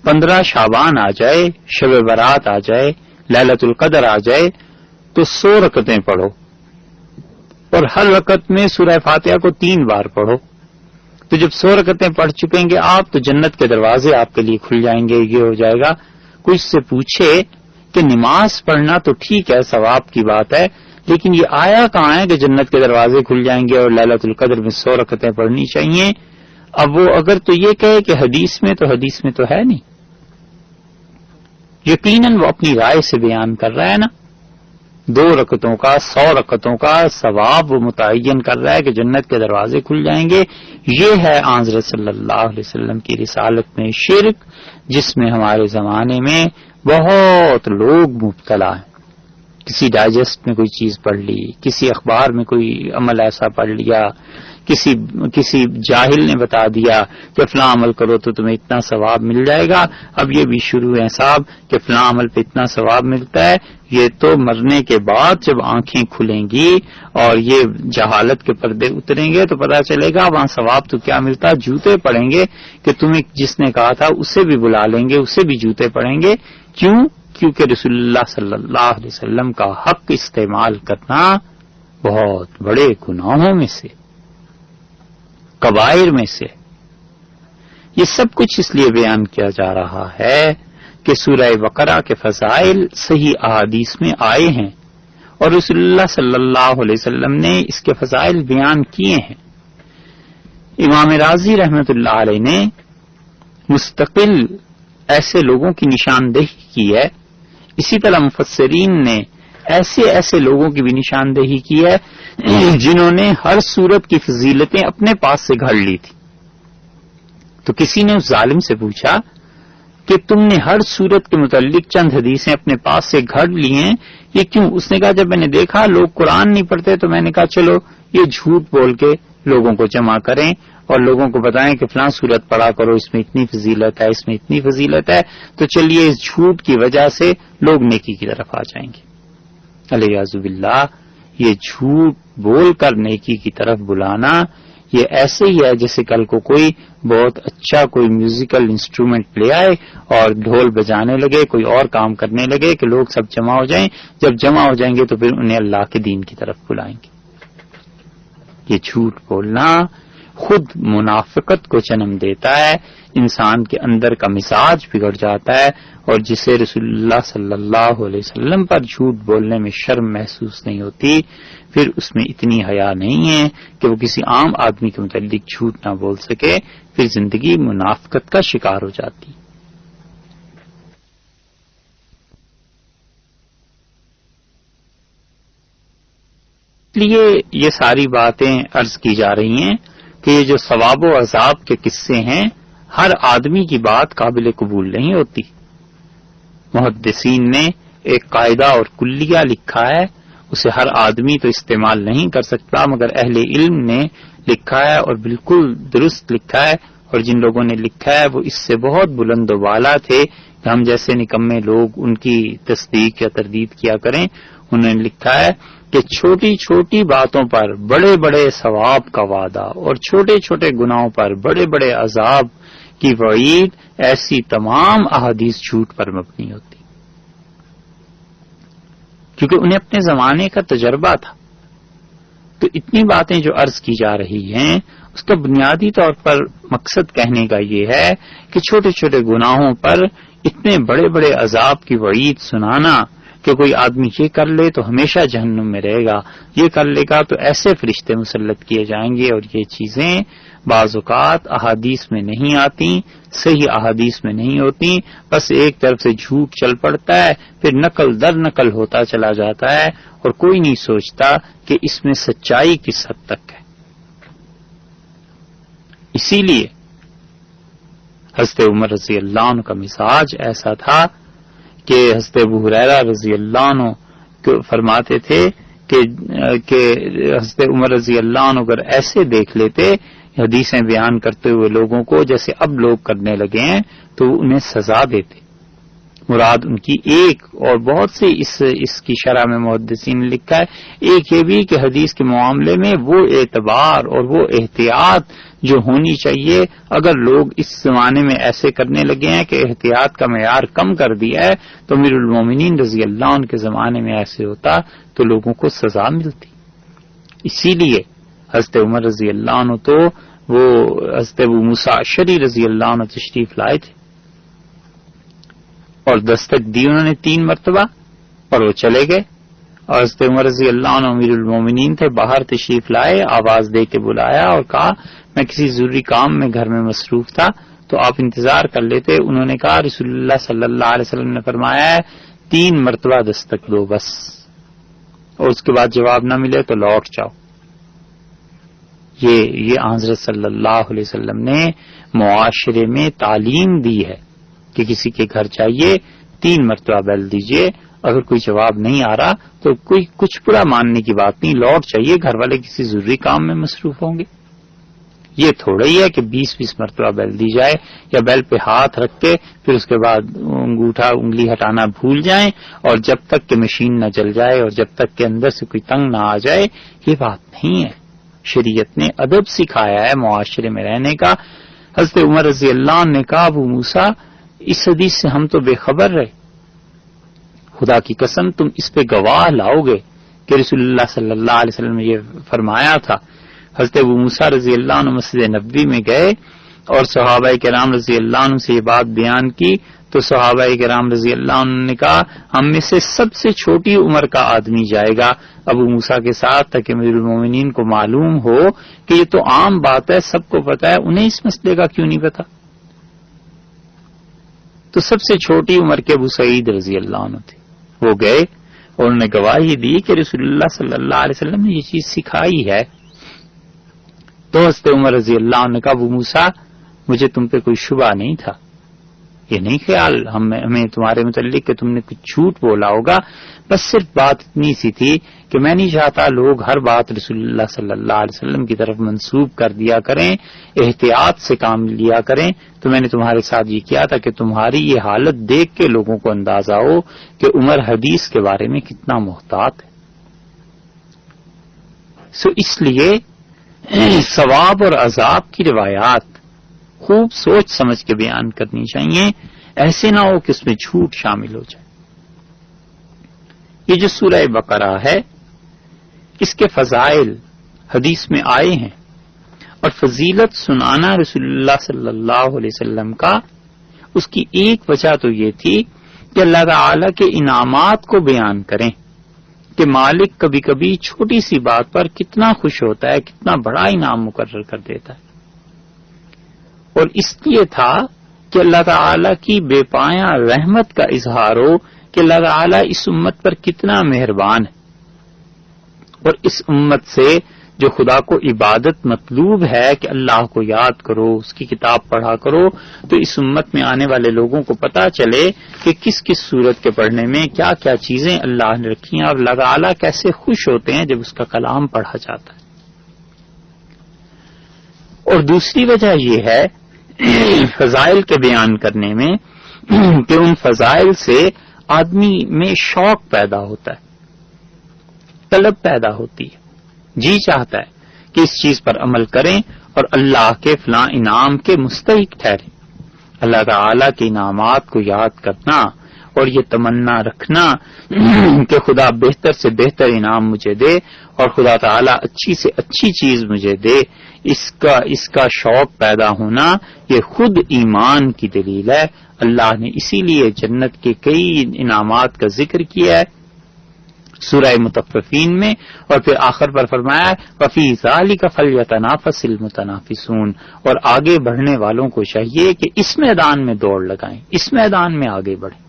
15 شعبان آ جائے، شب برات آ جائے، لیلۃ القدر آ جائے تو 100 رکعتیں پڑھو اور ہر رکعت میں سورہ فاتحہ کو 3 بار پڑھو، تو جب 100 رکعتیں پڑھ چکیں گے آپ تو جنت کے دروازے آپ کے لیے کھل جائیں گے، یہ ہو جائے گا۔ کوئی سے پوچھے کہ نماز پڑھنا تو ٹھیک ہے، ثواب کی بات ہے، لیکن یہ آیا کہاں ہے کہ جنت کے دروازے کھل جائیں گے اور لیلۃ القدر میں 100 رکعتیں پڑھنی چاہیے؟ اب وہ اگر تو یہ کہے کہ حدیث میں تو ہے نہیں، یقیناً وہ اپنی رائے سے بیان کر رہا ہے نا، 2 رکعتوں کا 100 رکعتوں کا ثواب وہ متعین کر رہا ہے کہ جنت کے دروازے کھل جائیں گے۔ یہ ہے حضرت صلی اللہ علیہ وسلم کی رسالت میں شرک، جس میں ہمارے زمانے میں بہت لوگ مبتلا ہیں۔ کسی ڈائجسٹ میں کوئی چیز پڑھ لی، کسی اخبار میں کوئی عمل ایسا پڑھ لیا، کسی جاہل نے بتا دیا کہ فلاں عمل کرو تو تمہیں اتنا ثواب مل جائے گا، اب یہ بھی شروع ہے صاحب کہ فلاں عمل پہ اتنا ثواب ملتا ہے۔ یہ تو مرنے کے بعد جب آنکھیں کھلیں گی اور یہ جہالت کے پردے اتریں گے تو پتہ چلے گا وہاں ثواب تو کیا ملتا، جوتے پڑیں گے کہ تمہیں جس نے کہا تھا اسے بھی بلا لیں گے، اسے بھی جوتے پڑیں گے۔ کیونکہ رسول اللہ صلی اللہ علیہ وسلم کا حق استعمال کرنا بہت بڑے گناہوں میں سے، کبائر میں سے۔ یہ سب کچھ اس لیے بیان کیا جا رہا ہے کہ سورہ بقرہ کے فضائل صحیح احادیث میں آئے ہیں اور رسول اللہ صلی اللہ علیہ وسلم نے اس کے فضائل بیان کیے ہیں۔ امام رازی رحمۃ اللہ علیہ نے مستقل ایسے لوگوں کی نشاندہی کی ہے، اسی طرح مفسرین نے ایسے لوگوں کی بھی نشاندہی کی ہے جنہوں نے ہر صورت کی فضیلتیں اپنے پاس سے گھڑ لی تھی۔ تو کسی نے اس ظالم سے پوچھا کہ تم نے ہر صورت کے متعلق چند حدیثیں اپنے پاس سے گھڑ لی ہیں، یہ کیوں؟ اس نے کہا جب میں نے دیکھا لوگ قرآن نہیں پڑھتے تو میں نے کہا چلو یہ جھوٹ بول کے لوگوں کو جمع کریں اور لوگوں کو بتائیں کہ فلاں صورت پڑھا کرو، اس میں اتنی فضیلت ہے، اس میں اتنی فضیلت ہے، تو چلیے اس جھوٹ کی وجہ سے لوگ نیکی کی طرف آ جائیں گے۔ الیاذ باللہ، یہ جھوٹ بول کر نیکی کی طرف بلانا یہ ایسے ہی ہے جیسے کل کو کوئی بہت اچھا کوئی میوزیکل انسٹرومنٹ لے آئے اور ڈھول بجانے لگے، کوئی اور کام کرنے لگے کہ لوگ سب جمع ہو جائیں، جب جمع ہو جائیں گے تو پھر انہیں اللہ کے دین کی طرف بلائیں گے۔ یہ جھوٹ بولنا خود منافقت کو جنم دیتا ہے، انسان کے اندر کا مزاج بگڑ جاتا ہے، اور جسے رسول اللہ صلی اللہ علیہ وسلم پر جھوٹ بولنے میں شرم محسوس نہیں ہوتی، پھر اس میں اتنی حیا نہیں ہے کہ وہ کسی عام آدمی کے متعلق جھوٹ نہ بول سکے، پھر زندگی منافقت کا شکار ہو جاتی۔ اس لیے یہ ساری باتیں عرض کی جا رہی ہیں کہ یہ جو ثواب و عذاب کے قصے ہیں، ہر آدمی کی بات قابل قبول نہیں ہوتی۔ محدثین نے ایک قاعدہ اور کلیہ لکھا ہے، اسے ہر آدمی تو استعمال نہیں کر سکتا، مگر اہل علم نے لکھا ہے اور بالکل درست لکھا ہے، اور جن لوگوں نے لکھا ہے وہ اس سے بہت بلند و بالا تھے کہ ہم جیسے نکمے لوگ ان کی تصدیق یا تردید کیا کریں۔ انہوں نے لکھا ہے کہ چھوٹی چھوٹی باتوں پر بڑے بڑے ثواب کا وعدہ اور چھوٹے چھوٹے گناہوں پر بڑے بڑے عذاب کی وعید، ایسی تمام احادیث جھوٹ پر مبنی ہوتی، کیونکہ انہیں اپنے زمانے کا تجربہ تھا۔ تو اتنی باتیں جو عرض کی جا رہی ہیں، اس کا بنیادی طور پر مقصد کہنے کا یہ ہے کہ چھوٹے چھوٹے گناہوں پر اتنے بڑے بڑے عذاب کی وعید سنانا کہ کوئی آدمی یہ کر لے تو ہمیشہ جہنم میں رہے گا، یہ کر لے گا تو ایسے فرشتے مسلط کیے جائیں گے، اور یہ چیزیں بعض اوقات احادیث میں نہیں آتی، صحیح احادیث میں نہیں ہوتی، بس ایک طرف سے جھوٹ چل پڑتا ہے، پھر نقل در نقل ہوتا چلا جاتا ہے، اور کوئی نہیں سوچتا کہ اس میں سچائی کس حد تک ہے۔ اسی لیے حضرت عمر رضی اللہ عنہ کا مزاج ایسا تھا کہ حضرت ابو ہریرہ رضی اللہ عنہ فرماتے تھے کہ حضرت عمر رضی اللہ عنہ اگر ایسے دیکھ لیتے حدیثیں بیان کرتے ہوئے لوگوں کو جیسے اب لوگ کرنے لگے ہیں، تو وہ انہیں سزا دیتے۔ مراد ان کی ایک اور بہت سی اس کی شرح میں محدثین نے لکھا ہے، ایک یہ بھی کہ حدیث کے معاملے میں وہ اعتبار اور وہ احتیاط جو ہونی چاہیے، اگر لوگ اس زمانے میں ایسے کرنے لگے ہیں کہ احتیاط کا معیار کم کر دیا ہے، تو امیر المومنین رضی اللہ عنہ کے زمانے میں ایسے ہوتا تو لوگوں کو سزا ملتی۔ اسی لیے حضرت عمر رضی اللہ عنہ تو وہ حضرت ابو موسیٰ اشعری رضی اللہ عنہ تشریف لائے تھے، اور دستک دی انہوں نے 3 مرتبہ، اور وہ چلے گئے، اور حضرت عمر رضی اللہ عنہ امیر المومنین تھے، باہر تشریف لائے، آواز دے کے بلایا اور کہا میں کسی ضروری کام میں گھر میں مصروف تھا تو آپ انتظار کر لیتے۔ انہوں نے کہا رسول اللہ صلی اللہ علیہ وسلم نے فرمایا ہے 3 مرتبہ دستک دو بس، اور اس کے بعد جواب نہ ملے تو لوٹ جاؤ۔ یہ حضرت صلی اللہ علیہ وسلم نے معاشرے میں تعلیم دی ہے کہ کسی کے گھر چاہیے 3 مرتبہ بیل دیجئے، اگر کوئی جواب نہیں آ رہا تو کوئی کچھ برا ماننے کی بات نہیں، لوٹ چاہیے، گھر والے کسی ضروری کام میں مصروف ہوں گے۔ یہ تھوڑا ہی ہے کہ 20 مرتبہ بیل دی جائے، یا بیل پہ ہاتھ رکھ کے پھر اس کے بعد انگوٹھا انگلی ہٹانا بھول جائیں، اور جب تک کہ مشین نہ جل جائے اور جب تک کہ اندر سے کوئی تنگ نہ آ جائے، یہ بات نہیں ہے۔ شریعت نے ادب سکھایا ہے معاشرے میں رہنے کا۔ حضرت عمر رضی اللہ عنہ نے کہا ابو موسیٰ اس حدیث سے ہم تو بے خبر رہے، خدا کی قسم تم اس پہ گواہ لاؤ گے کہ رسول اللہ صلی اللہ علیہ وسلم نے یہ فرمایا تھا۔ حضرت ابو موسیٰ رضی اللہ عنہ مسجد نبوی میں گئے اور صحابہ کرام رضی اللہ عنہ سے یہ بات بیان کی، تو صحابہ کرام رضی اللہ عنہ نے کہا ہم میں سے سب سے چھوٹی عمر کا آدمی جائے گا ابو موسیٰ کے ساتھ، تاکہ امیر المومنین کو معلوم ہو کہ یہ تو عام بات ہے، سب کو پتا ہے، انہیں اس مسئلے کا کیوں نہیں پتا۔ تو سب سے چھوٹی عمر کے ابو سعید رضی اللہ عنہ تھے، وہ گئے اور انہوں نے گواہی دی کہ رسول اللہ صلی اللہ علیہ وسلم نے یہ چیز سکھائی ہے۔ تو حضرت عمر رضی اللہ عنہ نے کہا ابو موسیٰ مجھے تم پہ کوئی شبہ نہیں تھا، یہ نہیں خیال ہمیں تمہارے متعلق کہ تم نے کچھ جھوٹ بولا ہوگا، بس صرف بات اتنی سی تھی کہ میں نہیں چاہتا لوگ ہر بات رسول اللہ صلی اللہ علیہ وسلم کی طرف منسوب کر دیا کریں، احتیاط سے کام لیا کریں، تو میں نے تمہارے ساتھ یہ کیا تھا کہ تمہاری یہ حالت دیکھ کے لوگوں کو اندازہ ہو کہ عمر حدیث کے بارے میں کتنا محتاط ہے۔ اس لیے ثواب اور عذاب کی روایات خوب سوچ سمجھ کے بیان کرنی چاہیے، ایسے نہ ہو کہ اس میں جھوٹ شامل ہو جائے۔ یہ جو سورہ بقرہ ہے اس کے فضائل حدیث میں آئے ہیں، اور فضیلت سنانا رسول اللہ صلی اللہ علیہ وسلم کا، اس کی ایک وجہ تو یہ تھی کہ اللہ تعالی کے انعامات کو بیان کریں کہ مالک کبھی کبھی چھوٹی سی بات پر کتنا خوش ہوتا ہے، کتنا بڑا انعام مقرر کر دیتا ہے، اور اس لیے تھا کہ اللہ تعالی کی بے پایاں رحمت کا اظہار ہو کہ اللہ تعالی اس امت پر کتنا مہربان ہے، اور اس امت سے جو خدا کو عبادت مطلوب ہے کہ اللہ کو یاد کرو، اس کی کتاب پڑھا کرو، تو اس امت میں آنے والے لوگوں کو پتا چلے کہ کس کس صورت کے پڑھنے میں کیا کیا چیزیں اللہ نے رکھی ہیں، اور اللہ تعالیٰ کیسے خوش ہوتے ہیں جب اس کا کلام پڑھا جاتا ہے۔ اور دوسری وجہ یہ ہے فضائل کے بیان کرنے میں کہ ان فضائل سے آدمی میں شوق پیدا ہوتا ہے، طلب پیدا ہوتی ہے، جی چاہتا ہے کہ اس چیز پر عمل کریں اور اللہ کے فلاں انعام کے مستحق ٹھہریں۔ اللہ تعالی کے انعامات کو یاد کرنا اور یہ تمنا رکھنا کہ خدا بہتر سے بہتر انعام مجھے دے اور خدا تعالی اچھی سے اچھی چیز مجھے دے، اس کا شوق پیدا ہونا یہ خود ایمان کی دلیل ہے۔ اللہ نے اسی لیے جنت کے کئی انعامات کا ذکر کیا ہے سورہ مطففین میں، اور پھر آخر پر فرمایا وَفِي ذَلِكَ فَلْيَتَنَافَسِ الْمُتَنَافِسُونَ، اور آگے بڑھنے والوں کو چاہیے کہ اس میدان میں دوڑ لگائیں، اس میدان میں آگے بڑھیں،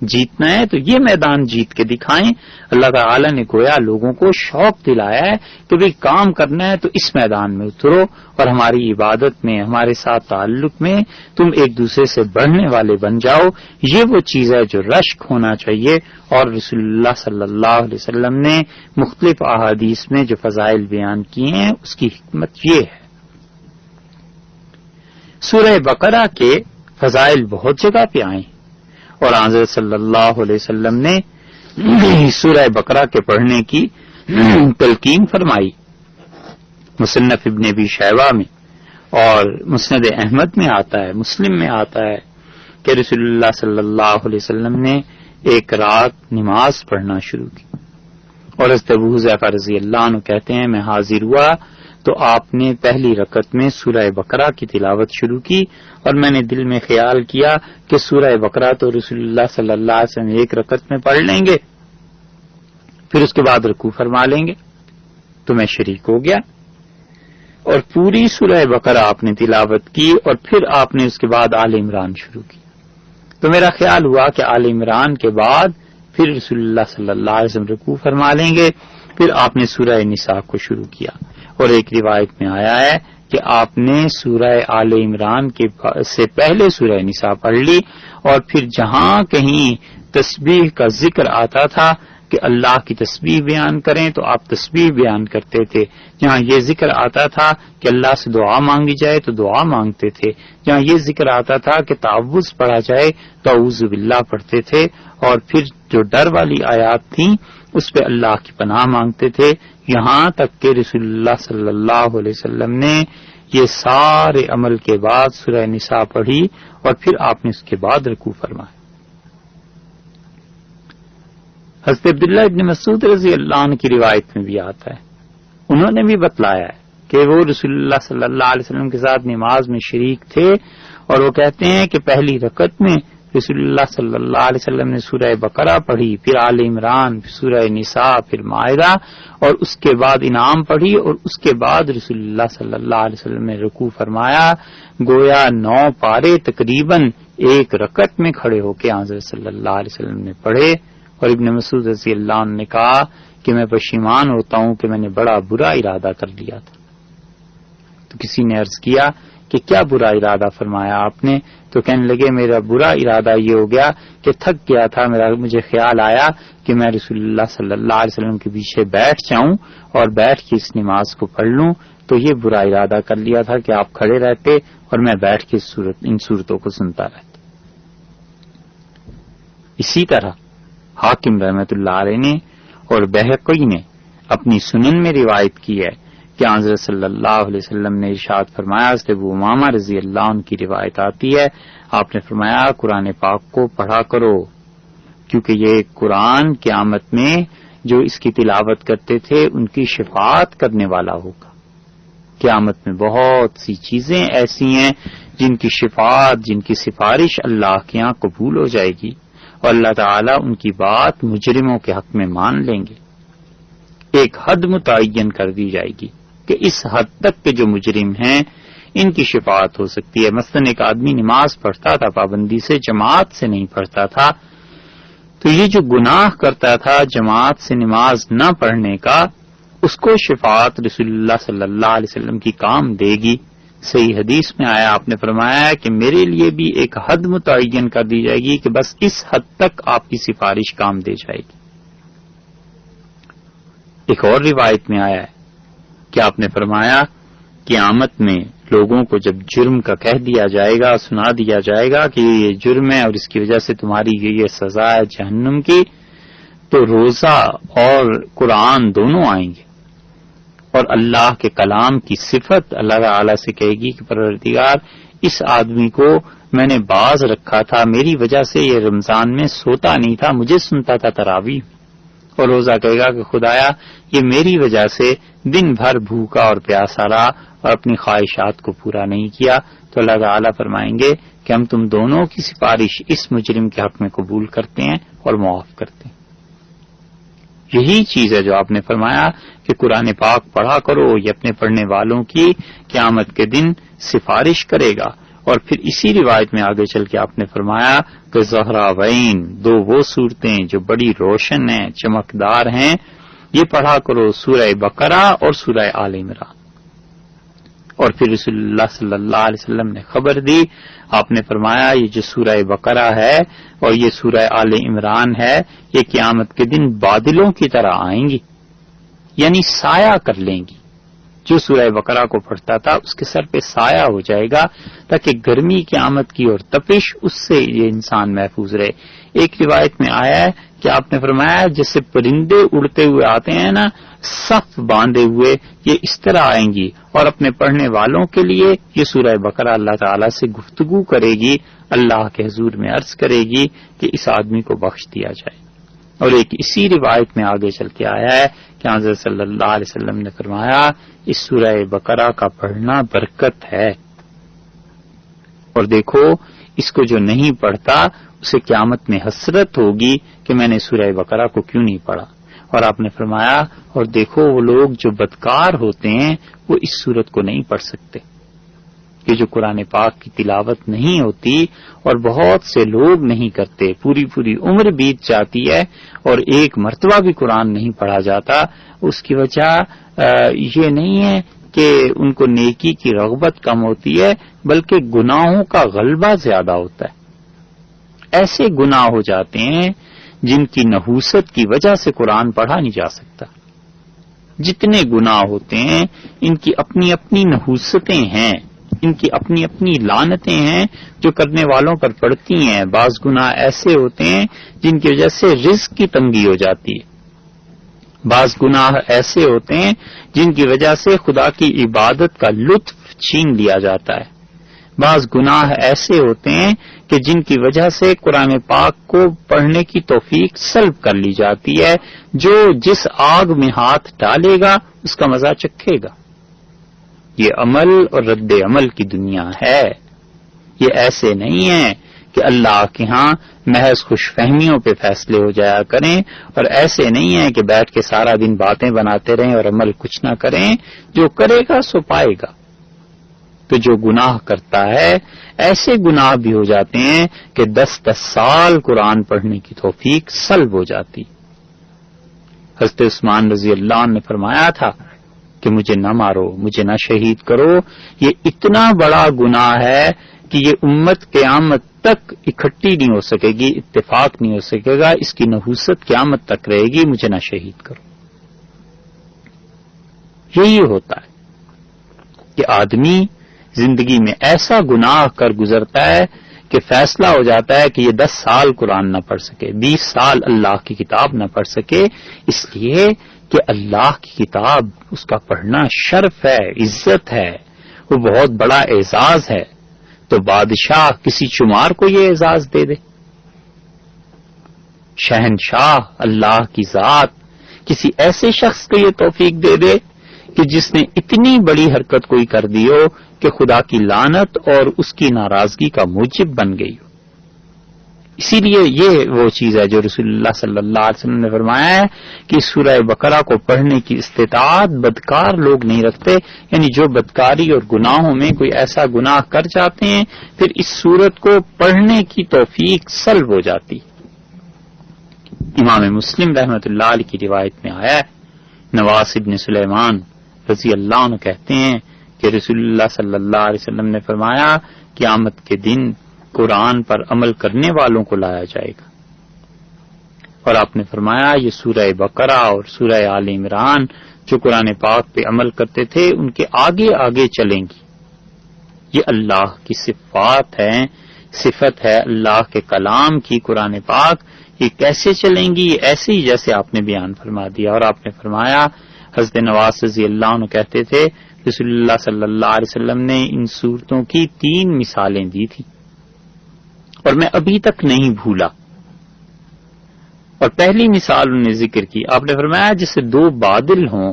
جیتنا ہے تو یہ میدان جیت کے دکھائیں۔ اللہ تعالی نے گویا لوگوں کو شوق دلایا ہے کہ بھئی کام کرنا ہے تو اس میدان میں اترو، اور ہماری عبادت میں، ہمارے ساتھ تعلق میں تم ایک دوسرے سے بڑھنے والے بن جاؤ۔ یہ وہ چیز ہے جو رشک ہونا چاہیے، اور رسول اللہ صلی اللہ علیہ وسلم نے مختلف احادیث میں جو فضائل بیان کیے ہیں اس کی حکمت یہ ہے۔ سورہ بقرہ کے فضائل بہت جگہ پہ آئے ہیں، اور حضرت صلی اللہ علیہ وسلم نے سورہ بقرہ کے پڑھنے کی تلقین فرمائی۔ مصنف ابن ابی شیبہ میں اور مسند احمد میں آتا ہے، مسلم میں آتا ہے کہ رسول اللہ صلی اللہ علیہ وسلم نے ایک رات نماز پڑھنا شروع کی، اور حضرت ابو حذیفہ رضی اللہ عنہ کہتے ہیں میں حاضر ہوا تو آپ نے پہلی رکعت میں سورہ بقرہ کی تلاوت شروع کی، اور میں نے دل میں خیال کیا کہ سورہ بقرہ تو رسول اللہ صلی اللہ علیہ وسلم ایک رکعت میں پڑھ لیں گے، پھر اس کے بعد رکوع فرما لیں گے، تو میں شریک ہو گیا، اور پوری سورہ بقرہ آپ نے تلاوت کی، اور پھر آپ نے اس کے بعد آل عمران شروع کی، تو میرا خیال ہوا کہ آل عمران کے بعد پھر رسول اللہ صلی اللہ علیہ وسلم رکوع فرما لیں گے، پھر آپ نے سورہ نساء کو شروع کیا، اور ایک روایت میں آیا ہے کہ آپ نے سورہ آل عمران سے پہلے سورہ نساء پڑھ لی، اور پھر جہاں کہیں تسبیح کا ذکر آتا تھا کہ اللہ کی تسبیح بیان کریں تو آپ تسبیح بیان کرتے تھے، جہاں یہ ذکر آتا تھا کہ اللہ سے دعا مانگی جائے تو دعا مانگتے تھے، جہاں یہ ذکر آتا تھا کہ تعوذ پڑھا جائے تو اعوذ باللہ پڑھتے تھے، اور پھر جو ڈر والی آیات تھیں اس پہ اللہ کی پناہ مانگتے تھے، یہاں تک کہ رسول اللہ صلی اللہ علیہ وسلم نے یہ سارے عمل کے بعد سورہ نساء پڑھی، اور پھر آپ نے اس کے بعد رکوع فرمایا۔ حضرت عبداللہ ابن مسعود رضی اللہ عنہ کی روایت میں بھی آتا ہے، انہوں نے بھی بتلایا ہے کہ وہ رسول اللہ صلی اللہ علیہ وسلم کے ساتھ نماز میں شریک تھے، اور وہ کہتے ہیں کہ پہلی رکعت میں رسول اللہ صلی اللہ علیہ وسلم نے سورہ بقرہ پڑھی، پھر آل عمران، پھر سورہ نساء، پھر مائدہ، اور اس کے بعد انعام پڑھی، اور اس کے بعد رسول اللہ صلی اللہ علیہ وسلم نے رکوع فرمایا، گویا 9 پارے تقریباً ایک رکعت میں کھڑے ہو کے حضرت صلی اللہ علیہ وسلم نے پڑھے۔ اور ابن مسعود رضی اللہ عنہ نے کہا کہ میں پشیمان ہوتا ہوں کہ میں نے بڑا برا ارادہ کر لیا تھا۔ تو کسی نے عرض کیا کہ کیا برا ارادہ فرمایا آپ نے؟ تو کہنے لگے میرا برا ارادہ یہ ہو گیا کہ تھک گیا تھا، مجھے خیال آیا کہ میں رسول اللہ صلی اللہ علیہ وسلم کے پیچھے بیٹھ جاؤں اور بیٹھ کے اس نماز کو پڑھ لوں، تو یہ برا ارادہ کر لیا تھا کہ آپ کھڑے رہتے اور میں بیٹھ کے ان صورتوں کو سنتا رہتا۔ اسی طرح حاکم رحمت اللہ علیہ نے اور بہقی نے اپنی سنن میں روایت کی ہے کہ حضرت صلی اللہ علیہ وسلم نے ارشاد فرمایا، حضرت ابو امامہ رضی اللہ عنہ کی روایت آتی ہے، آپ نے فرمایا قرآن پاک کو پڑھا کرو، کیونکہ یہ قرآن قیامت میں جو اس کی تلاوت کرتے تھے ان کی شفاعت کرنے والا ہوگا۔ قیامت میں بہت سی چیزیں ایسی ہیں جن کی شفاعت، جن کی سفارش اللہ کے یہاں قبول ہو جائے گی اور اللہ تعالیٰ ان کی بات مجرموں کے حق میں مان لیں گے۔ ایک حد متعین کر دی جائے گی کہ اس حد تک کے جو مجرم ہیں ان کی شفاعت ہو سکتی ہے۔ مثلاً ایک آدمی نماز پڑھتا تھا پابندی سے، جماعت سے نہیں پڑھتا تھا، تو یہ جو گناہ کرتا تھا جماعت سے نماز نہ پڑھنے کا، اس کو شفاعت رسول اللہ صلی اللہ علیہ وسلم کی کام دے گی۔ صحیح حدیث میں آیا، آپ نے فرمایا کہ میرے لیے بھی ایک حد متعین کر دی جائے گی کہ بس اس حد تک آپ کی سفارش کام دے جائے گی۔ ایک اور روایت میں آیا ہے کہ آپ نے فرمایا قیامت میں لوگوں کو جب جرم کا کہہ دیا جائے گا، سنا دیا جائے گا کہ یہ جرم ہے اور اس کی وجہ سے تمہاری یہ سزا ہے جہنم کی، تو روزہ اور قرآن دونوں آئیں گے اور اللہ کے کلام کی صفت اللہ تعالی سے کہے گی کہ پروردگار اس آدمی کو میں نے باز رکھا تھا، میری وجہ سے یہ رمضان میں سوتا نہیں تھا، مجھے سنتا تھا تراویح، اور روزہ کہے گا کہ خدایا یہ میری وجہ سے دن بھر بھوکا اور پیاسا رہا اور اپنی خواہشات کو پورا نہیں کیا، تو اللہ تعالیٰ فرمائیں گے کہ ہم تم دونوں کی سفارش اس مجرم کے حق میں قبول کرتے ہیں اور معاف کرتے ہیں۔ یہی چیز ہے جو آپ نے فرمایا کہ قرآن پاک پڑھا کرو، یہ اپنے پڑھنے والوں کی قیامت کے دن سفارش کرے گا۔ اور پھر اسی روایت میں آگے چل کے آپ نے فرمایا کہ زہراوین، دو وہ صورتیں جو بڑی روشن ہیں، چمکدار ہیں، یہ پڑھا کرو، سورہ بقرہ اور سورہ آل عمران۔ اور پھر رسول اللہ صلی اللہ علیہ وسلم نے خبر دی، آپ نے فرمایا یہ جو سورہ بقرہ ہے اور یہ سورہ آل عمران ہے، یہ قیامت کے دن بادلوں کی طرح آئیں گی، یعنی سایہ کر لیں گی۔ جو سورہ بقرہ کو پڑھتا تھا اس کے سر پہ سایہ ہو جائے گا تاکہ گرمی قیامت کی اور تپش اس سے یہ انسان محفوظ رہے۔ ایک روایت میں آیا ہے کہ آپ نے فرمایا جیسے پرندے اڑتے ہوئے آتے ہیں نا، صف باندھے ہوئے، یہ اس طرح آئیں گی، اور اپنے پڑھنے والوں کے لیے یہ سورہ بقرہ اللہ تعالیٰ سے گفتگو کرے گی، اللہ کے حضور میں عرض کرے گی کہ اس آدمی کو بخش دیا جائے۔ اور ایک اسی روایت میں آگے چل کے آیا ہے کہ حضرت صلی اللہ علیہ وسلم نے فرمایا اس سورہ بقرہ کا پڑھنا برکت ہے، اور دیکھو اس کو جو نہیں پڑھتا اسے قیامت میں حسرت ہوگی کہ میں نے سورہ بقرہ کو کیوں نہیں پڑھا۔ اور آپ نے فرمایا اور دیکھو وہ لوگ جو بدکار ہوتے ہیں وہ اس سورت کو نہیں پڑھ سکتے، کہ جو قرآن پاک کی تلاوت نہیں ہوتی اور بہت سے لوگ نہیں کرتے، پوری پوری عمر بیت جاتی ہے اور ایک مرتبہ بھی قرآن نہیں پڑھا جاتا، اس کی وجہ یہ نہیں ہے کہ ان کو نیکی کی رغبت کم ہوتی ہے، بلکہ گناہوں کا غلبہ زیادہ ہوتا ہے۔ ایسے گناہ ہو جاتے ہیں جن کی نحوست کی وجہ سے قرآن پڑھا نہیں جا سکتا۔ جتنے گناہ ہوتے ہیں ان کی اپنی اپنی نحوستیں ہیں، ان کی اپنی اپنی لعنتیں ہیں جو کرنے والوں پر پڑتی ہیں۔ بعض گناہ ایسے ہوتے ہیں جن کی وجہ سے رزق کی تنگی ہو جاتی ہے، بعض گناہ ایسے ہوتے ہیں جن کی وجہ سے خدا کی عبادت کا لطف چھین لیا جاتا ہے، بعض گناہ ایسے ہوتے ہیں کہ جن کی وجہ سے قرآن پاک کو پڑھنے کی توفیق سلب کر لی جاتی ہے۔ جو جس آگ میں ہاتھ ڈالے گا اس کا مزہ چکھے گا۔ یہ عمل اور رد عمل کی دنیا ہے، یہ ایسے نہیں ہے کہ اللہ کے ہاں محض خوش فہمیوں پہ فیصلے ہو جایا کریں، اور ایسے نہیں ہے کہ بیٹھ کے سارا دن باتیں بناتے رہیں اور عمل کچھ نہ کریں۔ جو کرے گا سو پائے گا۔ تو جو گناہ کرتا ہے ایسے گناہ بھی ہو جاتے ہیں کہ 10 سال قرآن پڑھنے کی توفیق سلب ہو جاتی۔ حضرت عثمان رضی اللہ عنہ نے فرمایا تھا کہ مجھے نہ مارو، مجھے نہ شہید کرو، یہ اتنا بڑا گناہ ہے کہ یہ امت قیامت تک اکٹھی نہیں ہو سکے گی، اتفاق نہیں ہو سکے گا، اس کی نحوست قیامت تک رہے گی، مجھے نہ شہید کرو۔ یہی ہوتا ہے کہ آدمی زندگی میں ایسا گناہ کر گزرتا ہے کہ فیصلہ ہو جاتا ہے کہ یہ 10 سال قرآن نہ پڑھ سکے، 20 سال اللہ کی کتاب نہ پڑھ سکے، اس لیے کہ اللہ کی کتاب اس کا پڑھنا شرف ہے، عزت ہے، وہ بہت بڑا اعزاز ہے۔ تو بادشاہ کسی چمار کو یہ اعزاز دے دے، شہنشاہ اللہ کی ذات کسی ایسے شخص کو یہ توفیق دے دے کہ جس نے اتنی بڑی حرکت کوئی کر دی ہو کہ خدا کی لعنت اور اس کی ناراضگی کا موجب بن گئی ہو۔ اسی لیے یہ وہ چیز ہے جو رسول اللہ صلی اللہ علیہ وسلم نے فرمایا ہے کہ سورہ بقرہ کو پڑھنے کی استطاعت بدکار لوگ نہیں رکھتے، یعنی جو بدکاری اور گناہوں میں کوئی ایسا گناہ کر جاتے ہیں پھر اس سورت کو پڑھنے کی توفیق سلب ہو جاتی۔ امام مسلم رحمۃ اللہ علیہ کی روایت میں آیا ہے، نواس بن سلیمان رضی اللہ عنہ کہتے ہیں کہ رسول اللہ صلی اللہ علیہ وسلم نے فرمایا قیامت کے دن قرآن پر عمل کرنے والوں کو لایا جائے گا، اور آپ نے فرمایا یہ سورہ بقرہ اور سورہ آل عمران جو قرآن پاک پہ عمل کرتے تھے ان کے آگے آگے چلیں گی۔ یہ اللہ کی صفات ہیں، صفت ہے اللہ کے کلام کی قرآن پاک، یہ کیسے چلیں گی؟ یہ ایسے ہی جیسے آپ نے بیان فرما دیا۔ اور آپ نے فرمایا حضرت نواز رضی اللہ عنہ کہتے تھے رسول اللہ صلی اللہ علیہ وسلم نے ان صورتوں کی 3 مثالیں دی تھی اور میں ابھی تک نہیں بھولا۔ اور پہلی مثال انہوں نے ذکر کی، آپ نے فرمایا جیسے 2 بادل ہوں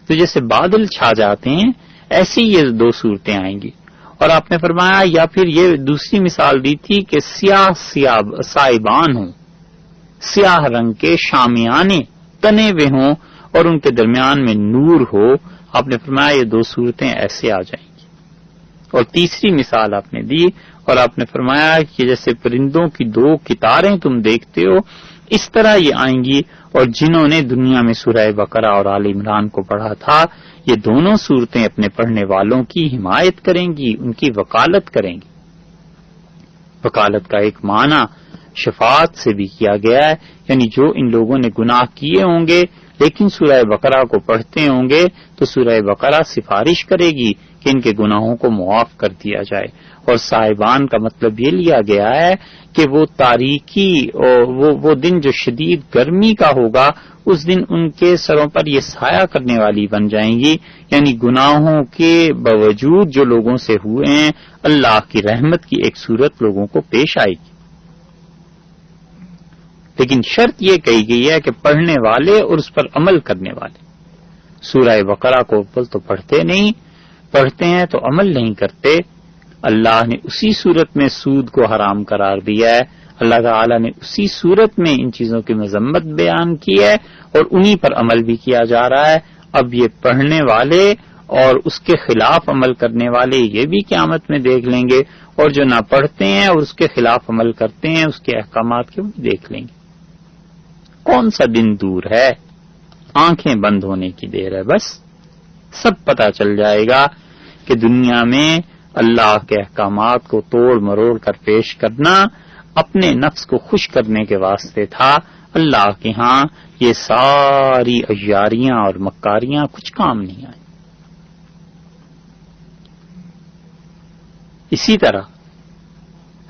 تو جیسے بادل چھا جاتے ہیں ایسی یہ 2 صورتیں آئیں گی۔ اور آپ نے فرمایا یا پھر یہ دوسری مثال دی تھی کہ سیاہ سائبان ہوں، سیاہ رنگ کے شامیانے تنے ہوئے ہوں اور ان کے درمیان میں نور ہو۔ آپ نے فرمایا یہ 2 صورتیں ایسے آ جائیں گی۔ اور تیسری مثال آپ نے دی اور آپ نے فرمایا کہ جیسے پرندوں کی 2 قطاریں تم دیکھتے ہو اس طرح یہ آئیں گی، اور جنہوں نے دنیا میں سورہ بقرہ اور آل عمران کو پڑھا تھا یہ دونوں صورتیں اپنے پڑھنے والوں کی حمایت کریں گی، ان کی وکالت کریں گی۔ وکالت کا ایک معنی شفاعت سے بھی کیا گیا ہے، یعنی جو ان لوگوں نے گناہ کیے ہوں گے لیکن سورہ بقرہ کو پڑھتے ہوں گے تو سورہ بقرہ سفارش کرے گی کہ ان کے گناہوں کو معاف کر دیا جائے۔ اور صاحبان کا مطلب یہ لیا گیا ہے کہ وہ تاریکی اور وہ دن جو شدید گرمی کا ہوگا اس دن ان کے سروں پر یہ سایہ کرنے والی بن جائیں گی، یعنی گناہوں کے باوجود جو لوگوں سے ہوئے ہیں اللہ کی رحمت کی ایک صورت لوگوں کو پیش آئے گی۔ لیکن شرط یہ کہی گئی ہے کہ پڑھنے والے اور اس پر عمل کرنے والے۔ سورہ بقرہ کو اول تو پڑھتے نہیں، پڑھتے ہیں تو عمل نہیں کرتے۔ اللہ نے اسی صورت میں سود کو حرام قرار دیا ہے، اللہ تعالی نے اسی صورت میں ان چیزوں کی مذمت بیان کی ہے اور انہی پر عمل بھی کیا جا رہا ہے۔ اب یہ پڑھنے والے اور اس کے خلاف عمل کرنے والے یہ بھی قیامت میں دیکھ لیں گے، اور جو نہ پڑھتے ہیں اور اس کے خلاف عمل کرتے ہیں اس کے احکامات کے بھی دیکھ لیں گے۔ کون سا دن دور ہے، آنکھیں بند ہونے کی دیر ہے، بس سب پتہ چل جائے گا کہ دنیا میں اللہ کے احکامات کو توڑ مروڑ کر پیش کرنا اپنے نفس کو خوش کرنے کے واسطے تھا، اللہ کے ہاں یہ ساری عیاریاں اور مکاریاں کچھ کام نہیں آئیں۔ اسی طرح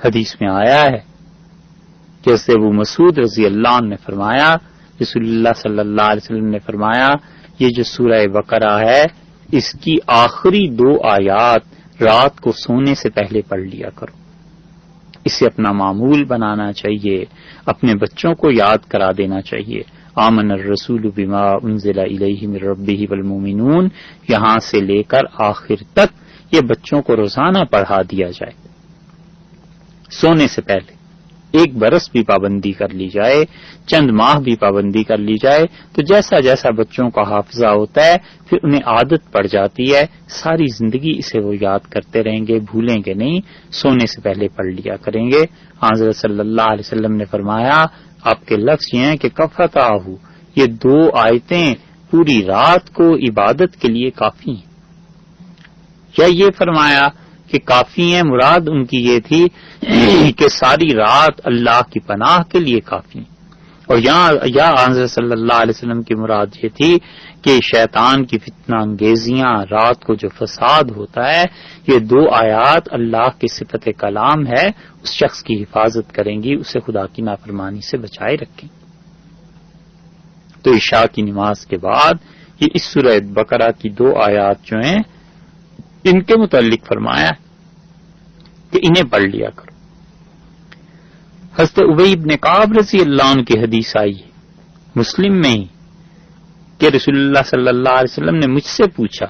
حدیث میں آیا ہے جیسے ابو مسعود رضی اللہ عنہ نے فرمایا رسول اللہ صلی اللہ علیہ وسلم نے فرمایا یہ جو سورہ بقرہ ہے اس کی آخری 2 آیات رات کو سونے سے پہلے پڑھ لیا کرو، اسے اپنا معمول بنانا چاہیے، اپنے بچوں کو یاد کرا دینا چاہیے۔ آمن الرسول بما انزل الیہ من ربہ والمؤمنون، یہاں سے لے کر آخر تک یہ بچوں کو روزانہ پڑھا دیا جائے، سونے سے پہلے 1 برس بھی پابندی کر لی جائے، چند ماہ بھی پابندی کر لی جائے تو جیسا جیسا بچوں کا حافظہ ہوتا ہے پھر انہیں عادت پڑ جاتی ہے، ساری زندگی اسے وہ یاد کرتے رہیں گے، بھولیں گے نہیں، سونے سے پہلے پڑھ لیا کریں گے۔ حضرت صلی اللہ علیہ وسلم نے فرمایا آپ کے لفظ یہ ہیں کہ کفتہ، یہ 2 آیتیں پوری رات کو عبادت کے لیے کافی ہیں، یا یہ فرمایا کہ کافی ہیں، مراد ان کی یہ تھی کہ ساری رات اللہ کی پناہ کے لیے کافی ہیں، اور یا حضرت صلی اللہ علیہ وسلم کی مراد یہ تھی کہ شیطان کی فتنہ انگیزیاں، رات کو جو فساد ہوتا ہے، یہ دو آیات اللہ کی صفت کلام ہے، اس شخص کی حفاظت کریں گی، اسے خدا کی نافرمانی سے بچائے رکھیں۔ تو عشاء کی نماز کے بعد یہ اس سورہ بقرہ کی دو آیات جو ہیں ان کے متعلق فرمایا کہ انہیں پڑھ لیا کرو۔ حضرت ابی بن کعب رضی اللہ عنہ کی حدیث آئی ہے مسلم میں ہی کہ رسول اللہ صلی اللہ علیہ وسلم نے مجھ سے پوچھا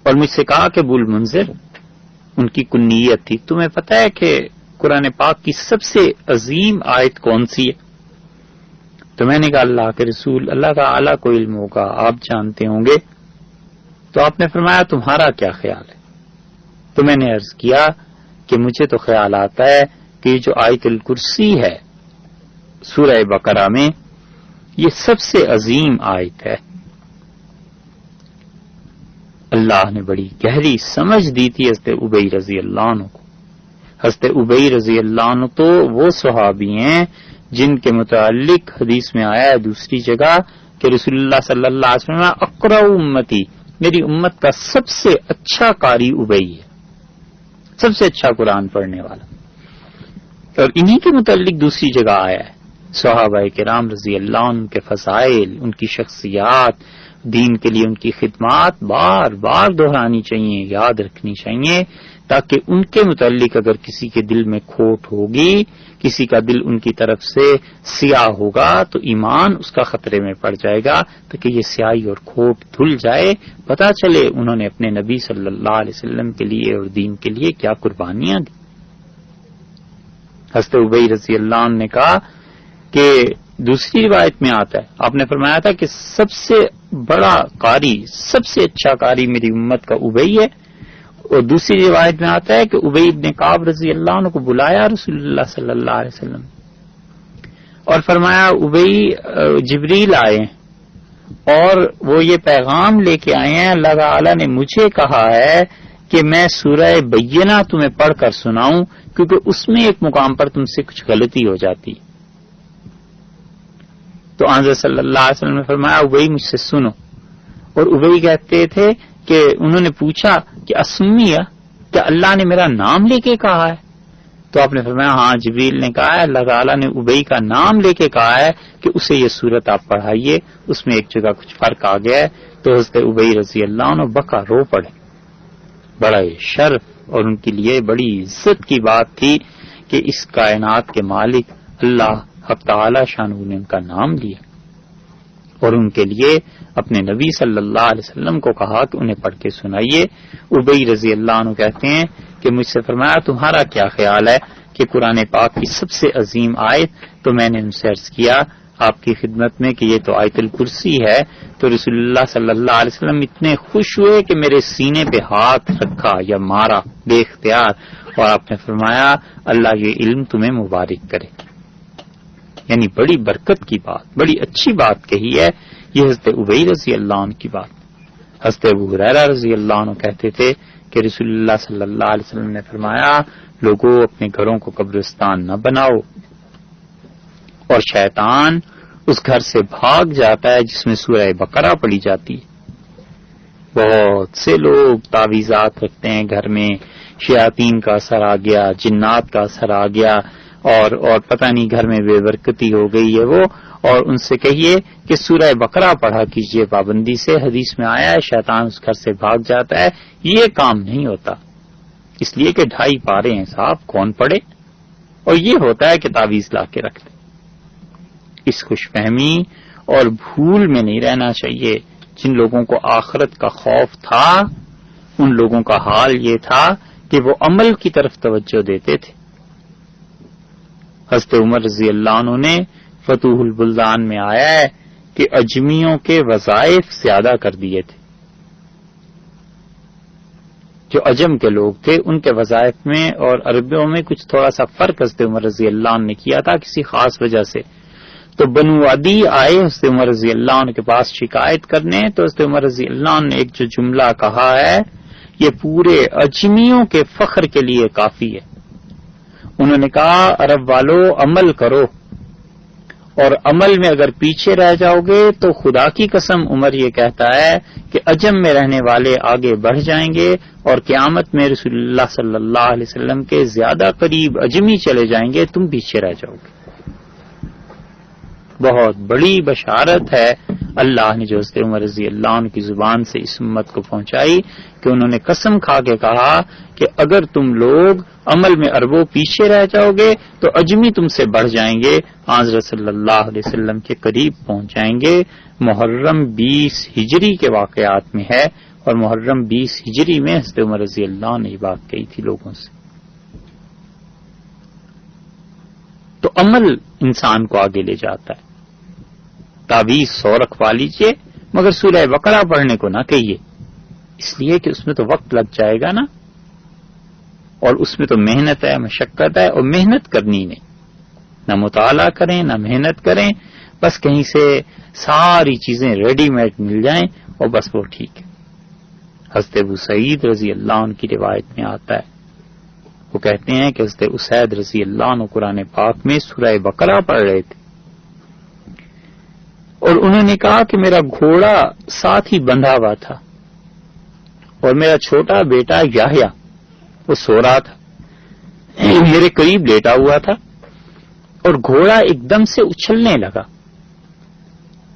اور مجھ سے کہا کہ ابو المنذر، ان کی کنیت تھی، تمہیں پتہ ہے کہ قرآن پاک کی سب سے عظیم آیت کون سی ہے؟ تو میں نے کہا اللہ کے رسول، اللہ تعالیٰ کو علم ہوگا، آپ جانتے ہوں گے۔ تو آپ نے فرمایا تمہارا کیا خیال ہے؟ تو میں نے عرض کیا کہ مجھے تو خیال آتا ہے کہ یہ جو آیت الکرسی ہے سورہ بقرہ میں، یہ سب سے عظیم آیت ہے۔ اللہ نے بڑی گہری سمجھ دی تھی حضرت ابی رضی اللہ عنہ کو۔ حضرت ابی رضی اللہ عنہ تو وہ صحابی ہیں جن کے متعلق حدیث میں آیا ہے دوسری جگہ کہ رسول اللہ صلی اللہ علیہ وسلم اقرأ امتی، میری امت کا سب سے اچھا قاری ابی ہے، سب سے اچھا قرآن پڑھنے والا، اور انہی کے متعلق دوسری جگہ آیا ہے۔ صحابہ کرام رضی اللہ عنہ کے فضائل، ان کی شخصیات، دین کے لیے ان کی خدمات بار بار دہرانی چاہیے، یاد رکھنی چاہیے، تاکہ ان کے متعلق اگر کسی کے دل میں کھوٹ ہوگی، کسی کا دل ان کی طرف سے سیاہ ہوگا تو ایمان اس کا خطرے میں پڑ جائے گا، تاکہ یہ سیاہی اور کھوٹ دھل جائے، پتہ چلے انہوں نے اپنے نبی صلی اللہ علیہ وسلم کے لیے اور دین کے لیے کیا قربانیاں دی۔ حضرت ابی رضی اللہ عنہ نے کہا کہ دوسری روایت میں آتا ہے، آپ نے فرمایا تھا کہ سب سے بڑا قاری، سب سے اچھا قاری میری امت کا ابی ہے، اور دوسری روایت میں آتا ہے کہ ابی بن کعب رضی اللہ عنہ کو بلایا رسول اللہ صلی اللہ علیہ وسلم اور فرمایا ابی، جبریل آئے اور وہ یہ پیغام لے کے آئے ہیں، اللہ تعالی نے مجھے کہا ہے کہ میں سورہ بینہ تمہیں پڑھ کر سناؤں، کیونکہ اس میں ایک مقام پر تم سے کچھ غلطی ہو جاتی۔ تو حضرت صلی اللہ علیہ وسلم نے فرمایا ابی مجھ سے سنو، اور ابی کہتے تھے کہ انہوں نے پوچھا کہ اسمیہ، کیا اللہ نے میرا نام لے کے کہا ہے؟ تو آپ نے فرمایا ہاں، جبریل نے کہا ہے، اللہ تعالیٰ نے ابی کا نام لے کے کہا ہے کہ اسے یہ صورت آپ پڑھائیے، اس میں ایک جگہ کچھ فرق آ گیا ہے۔ تو حضرت ابی رضی اللہ عنہ بکا رو پڑے۔ بڑا شرف اور ان کے لیے بڑی عزت کی بات تھی کہ اس کائنات کے مالک اللہ حق تعالی شانہ نے ان کا نام لیا اور ان کے لیے اپنے نبی صلی اللہ علیہ وسلم کو کہا کہ انہیں پڑھ کے سنائیے۔ ابی رضی اللہ عنہ کہتے ہیں کہ مجھ سے فرمایا تمہارا کیا خیال ہے کہ قرآن پاک کی سب سے عظیم آیت؟ تو میں نے ان سے عرض کیا آپ کی خدمت میں کہ یہ تو آیت الکرسی ہے۔ تو رسول اللہ صلی اللہ علیہ وسلم اتنے خوش ہوئے کہ میرے سینے پہ ہاتھ رکھا یا مارا بے اختیار، اور آپ نے فرمایا اللہ یہ علم تمہیں مبارک کرے۔ یعنی بڑی برکت کی بات، بڑی اچھی بات کہی ہے یہ حضرت ابی رضی اللہ عنہ کی بات۔ حضرت ابو ہریرہ رضی اللہ عنہ کہتے تھے کہ رسول اللہ صلی اللہ علیہ وسلم نے فرمایا لوگوں اپنے گھروں کو قبرستان نہ بناؤ، اور شیطان اس گھر سے بھاگ جاتا ہے جس میں سورہ بقرہ پڑھی جاتی ہے۔ بہت سے لوگ تعویذات رکھتے ہیں گھر میں، شیاطین کا اثر آ گیا، جنات کا اثر آ گیا، اور پتہ نہیں گھر میں بے برکتی ہو گئی ہے وہ، اور ان سے کہیے کہ سورہ بقرہ پڑھا کیجئے پابندی سے، حدیث میں آیا ہے شیطان اس گھر سے بھاگ جاتا ہے۔ یہ کام نہیں ہوتا، اس لیے کہ 2.5 پارے ہیں صاحب، کون پڑھے؟ اور یہ ہوتا ہے کہ تعویذ لا کے رکھ دے۔ اس خوش فہمی اور بھول میں نہیں رہنا چاہیے۔ جن لوگوں کو آخرت کا خوف تھا ان لوگوں کا حال یہ تھا کہ وہ عمل کی طرف توجہ دیتے تھے۔ حضرت عمر رضی اللہ عنہ نے فتوح البلدان میں آیا ہے کہ اجمیوں کے وظائف زیادہ کر دیے تھے۔ جو عجم کے لوگ تھے ان کے وظائف میں اور عربیوں میں کچھ تھوڑا سا فرق حضرت عمر رضی اللہ عنہ نے کیا تھا کسی خاص وجہ سے، تو بنو عدی آئے حضرت عمر رضی اللہ عنہ کے پاس شکایت کرنے، تو حضرت عمر رضی اللہ عنہ نے ایک جو جملہ کہا ہے یہ پورے اجمیوں کے فخر کے لیے کافی ہے۔ انہوں نے کہا عرب والو عمل کرو، اور عمل میں اگر پیچھے رہ جاؤ گے تو خدا کی قسم عمر یہ کہتا ہے کہ عجم میں رہنے والے آگے بڑھ جائیں گے اور قیامت میں رسول اللہ صلی اللہ علیہ وسلم کے زیادہ قریب عجمی چلے جائیں گے، تم پیچھے رہ جاؤ گے۔ بہت بڑی بشارت ہے اللہ نے جو حضرت عمر رضی اللہ عنہ کی زبان سے اس امت کو پہنچائی کہ انہوں نے قسم کھا کے کہا کہ اگر تم لوگ عمل میں اربوں پیچھے رہ جاؤ گے تو اجمی تم سے بڑھ جائیں گے، حضرت صلی اللہ علیہ وسلم کے قریب پہنچ جائیں گے۔ محرم 20 ہجری کے واقعات میں ہے، اور محرم 20 ہجری میں حضرت عمر رضی اللہ نے یہ بات کہی تھی لوگوں سے۔ تو عمل انسان کو آگے لے جاتا ہے۔ تعویذ 100 رکھوا لیجیے مگر سورہ بقرہ پڑھنے کو نہ کہیے، اس لیے کہ اس میں تو وقت لگ جائے گا نا، اور اس میں تو محنت ہے، مشقت ہے، اور محنت کرنی نہیں، نہ مطالعہ کریں نہ محنت کریں، بس کہیں سے ساری چیزیں ریڈی میڈ مل جائیں اور بس وہ ٹھیک ہے۔ حضرت ابو سعید رضی اللہ عنہ کی روایت میں آتا ہے، وہ کہتے ہیں کہ حضرت اسید رضی اللہ عنہ قرآن پاک میں سورہ بقرہ پڑھ رہے تھے، اور انہوں نے کہا کہ میرا گھوڑا ساتھ ہی بندھا ہوا تھا اور میرا چھوٹا بیٹا یحییٰ وہ سو رہا تھا، میرے قریب لیٹا ہوا تھا، اور گھوڑا ایک دم سے اچھلنے لگا۔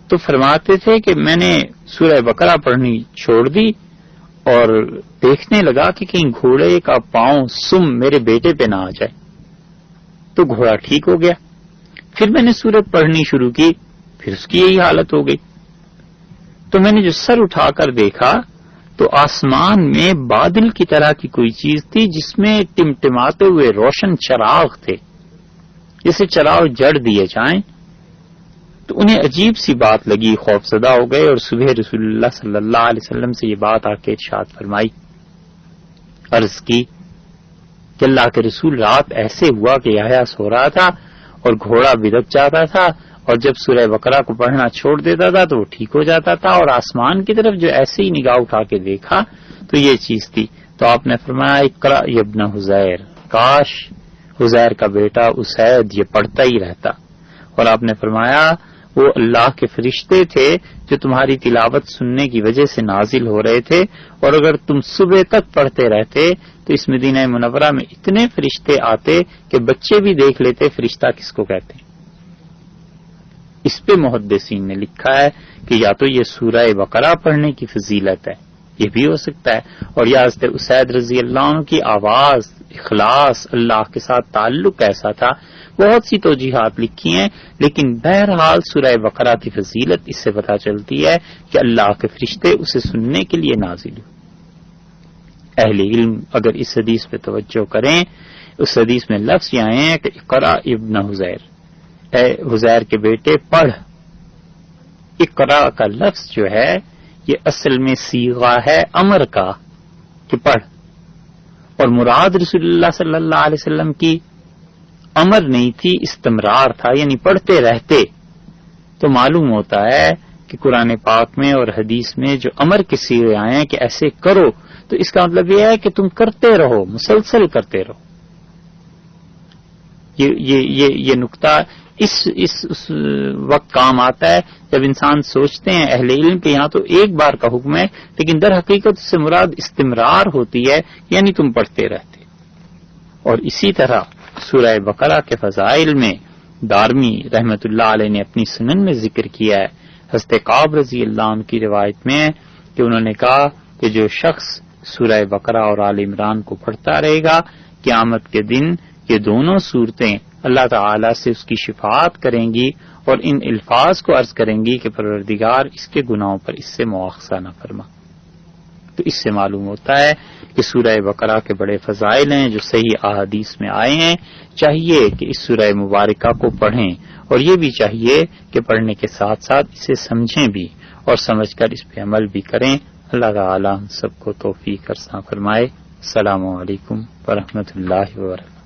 تو فرماتے تھے کہ میں نے سورہ بقرہ پڑھنی چھوڑ دی اور دیکھنے لگا کہ کہیں گھوڑے کا پاؤں سم میرے بیٹے پہ نہ آ جائے، تو گھوڑا ٹھیک ہو گیا۔ پھر میں نے سورت پڑھنی شروع کی، پھر اس کی یہی حالت ہو گئی۔ تو میں نے جو سر اٹھا کر دیکھا تو آسمان میں بادل کی طرح کی کوئی چیز تھی جس میں ٹمٹماتے ہوئے روشن چراغ تھے، جیسے چراغ جڑ دیے جائیں۔ تو انہیں عجیب سی بات لگی، خوف زدہ ہو گئے، اور صبح رسول اللہ صلی اللہ علیہ وسلم سے یہ بات آ کے ارشاد فرمائی، عرض کی کہ اللہ کے رسول رات ایسے ہوا کہ یحییٰ سو رہا تھا اور گھوڑا بدک جاتا تھا، اور جب سورہ بقرہ کو پڑھنا چھوڑ دیتا تھا تو وہ ٹھیک ہو جاتا تھا، اور آسمان کی طرف جو ایسے ہی نگاہ اٹھا کے دیکھا تو یہ چیز تھی۔ تو آپ نے فرمایا اقرأ یا ابن حزیر، کاش حزیر کا بیٹا اسید یہ پڑھتا ہی رہتا۔ اور آپ نے فرمایا وہ اللہ کے فرشتے تھے جو تمہاری تلاوت سننے کی وجہ سے نازل ہو رہے تھے، اور اگر تم صبح تک پڑھتے رہتے تو اس مدینہ منورہ میں اتنے فرشتے آتے کہ بچے بھی دیکھ لیتے فرشتہ کس کو کہتے ہیں۔ اس پہ محدثین نے لکھا ہے کہ یا تو یہ سورہ بقرہ پڑھنے کی فضیلت ہے، یہ بھی ہو سکتا ہے، اور یا حضرت اسید رضی اللہ عنہ کی آواز، اخلاص، اللہ کے ساتھ تعلق ایسا تھا، بہت سی توجیحات لکھی ہیں، لیکن بہرحال سورہ بقرہ کی فضیلت اس سے پتہ چلتی ہے کہ اللہ کے فرشتے اسے سننے کے لیے نازل ہوئے۔ اہل علم اگر اس حدیث پہ توجہ کریں، اس حدیث میں لفظ یہ آئے ہیں کہ اقرأ ابن حزیر، اے حزیر کے بیٹے پڑھ۔ اقرأ کا لفظ جو ہے یہ اصل میں صیغہ ہے امر کا کہ پڑھ، اور مراد رسول اللہ صلی اللہ علیہ وسلم کی امر نہیں تھی، استمرار تھا، یعنی پڑھتے رہتے۔ تو معلوم ہوتا ہے کہ قرآن پاک میں اور حدیث میں جو امر کے صیغے آئے ہیں کہ ایسے کرو، تو اس کا مطلب یہ ہے کہ تم کرتے رہو، مسلسل کرتے رہو۔ یہ نقطہ اس وقت کام آتا ہے جب انسان سوچتے ہیں اہل علم کے یہاں تو ایک بار کا حکم ہے، لیکن در حقیقت اس سے مراد استمرار ہوتی ہے، یعنی تم پڑھتے رہتے۔ اور اسی طرح سورہ بقرہ کے فضائل میں دارمی رحمت اللہ علیہ نے اپنی سنن میں ذکر کیا ہے، حضرت کعب رضی اللہ عنہ کی روایت میں ہے کہ انہوں نے کہا کہ جو شخص سورہ بقرہ اور آل عمران کو پڑھتا رہے گا، قیامت کے دن یہ دونوں صورتیں اللہ تعالی سے اس کی شفاعت کریں گی اور ان الفاظ کو عرض کریں گی کہ پروردگار اس کے گناہوں پر اس سے مواخذہ نہ فرما۔ تو اس سے معلوم ہوتا ہے کہ سورہ بقرہ کے بڑے فضائل ہیں جو صحیح احادیث میں آئے ہیں، چاہیے کہ اس سورہ مبارکہ کو پڑھیں، اور یہ بھی چاہیے کہ پڑھنے کے ساتھ ساتھ اسے سمجھیں بھی اور سمجھ کر اس پہ عمل بھی کریں۔ اللہ تعالی ہم سب کو توفیق عطا فرمائے۔ السلام علیکم ورحمۃ اللہ وبرکاتہ۔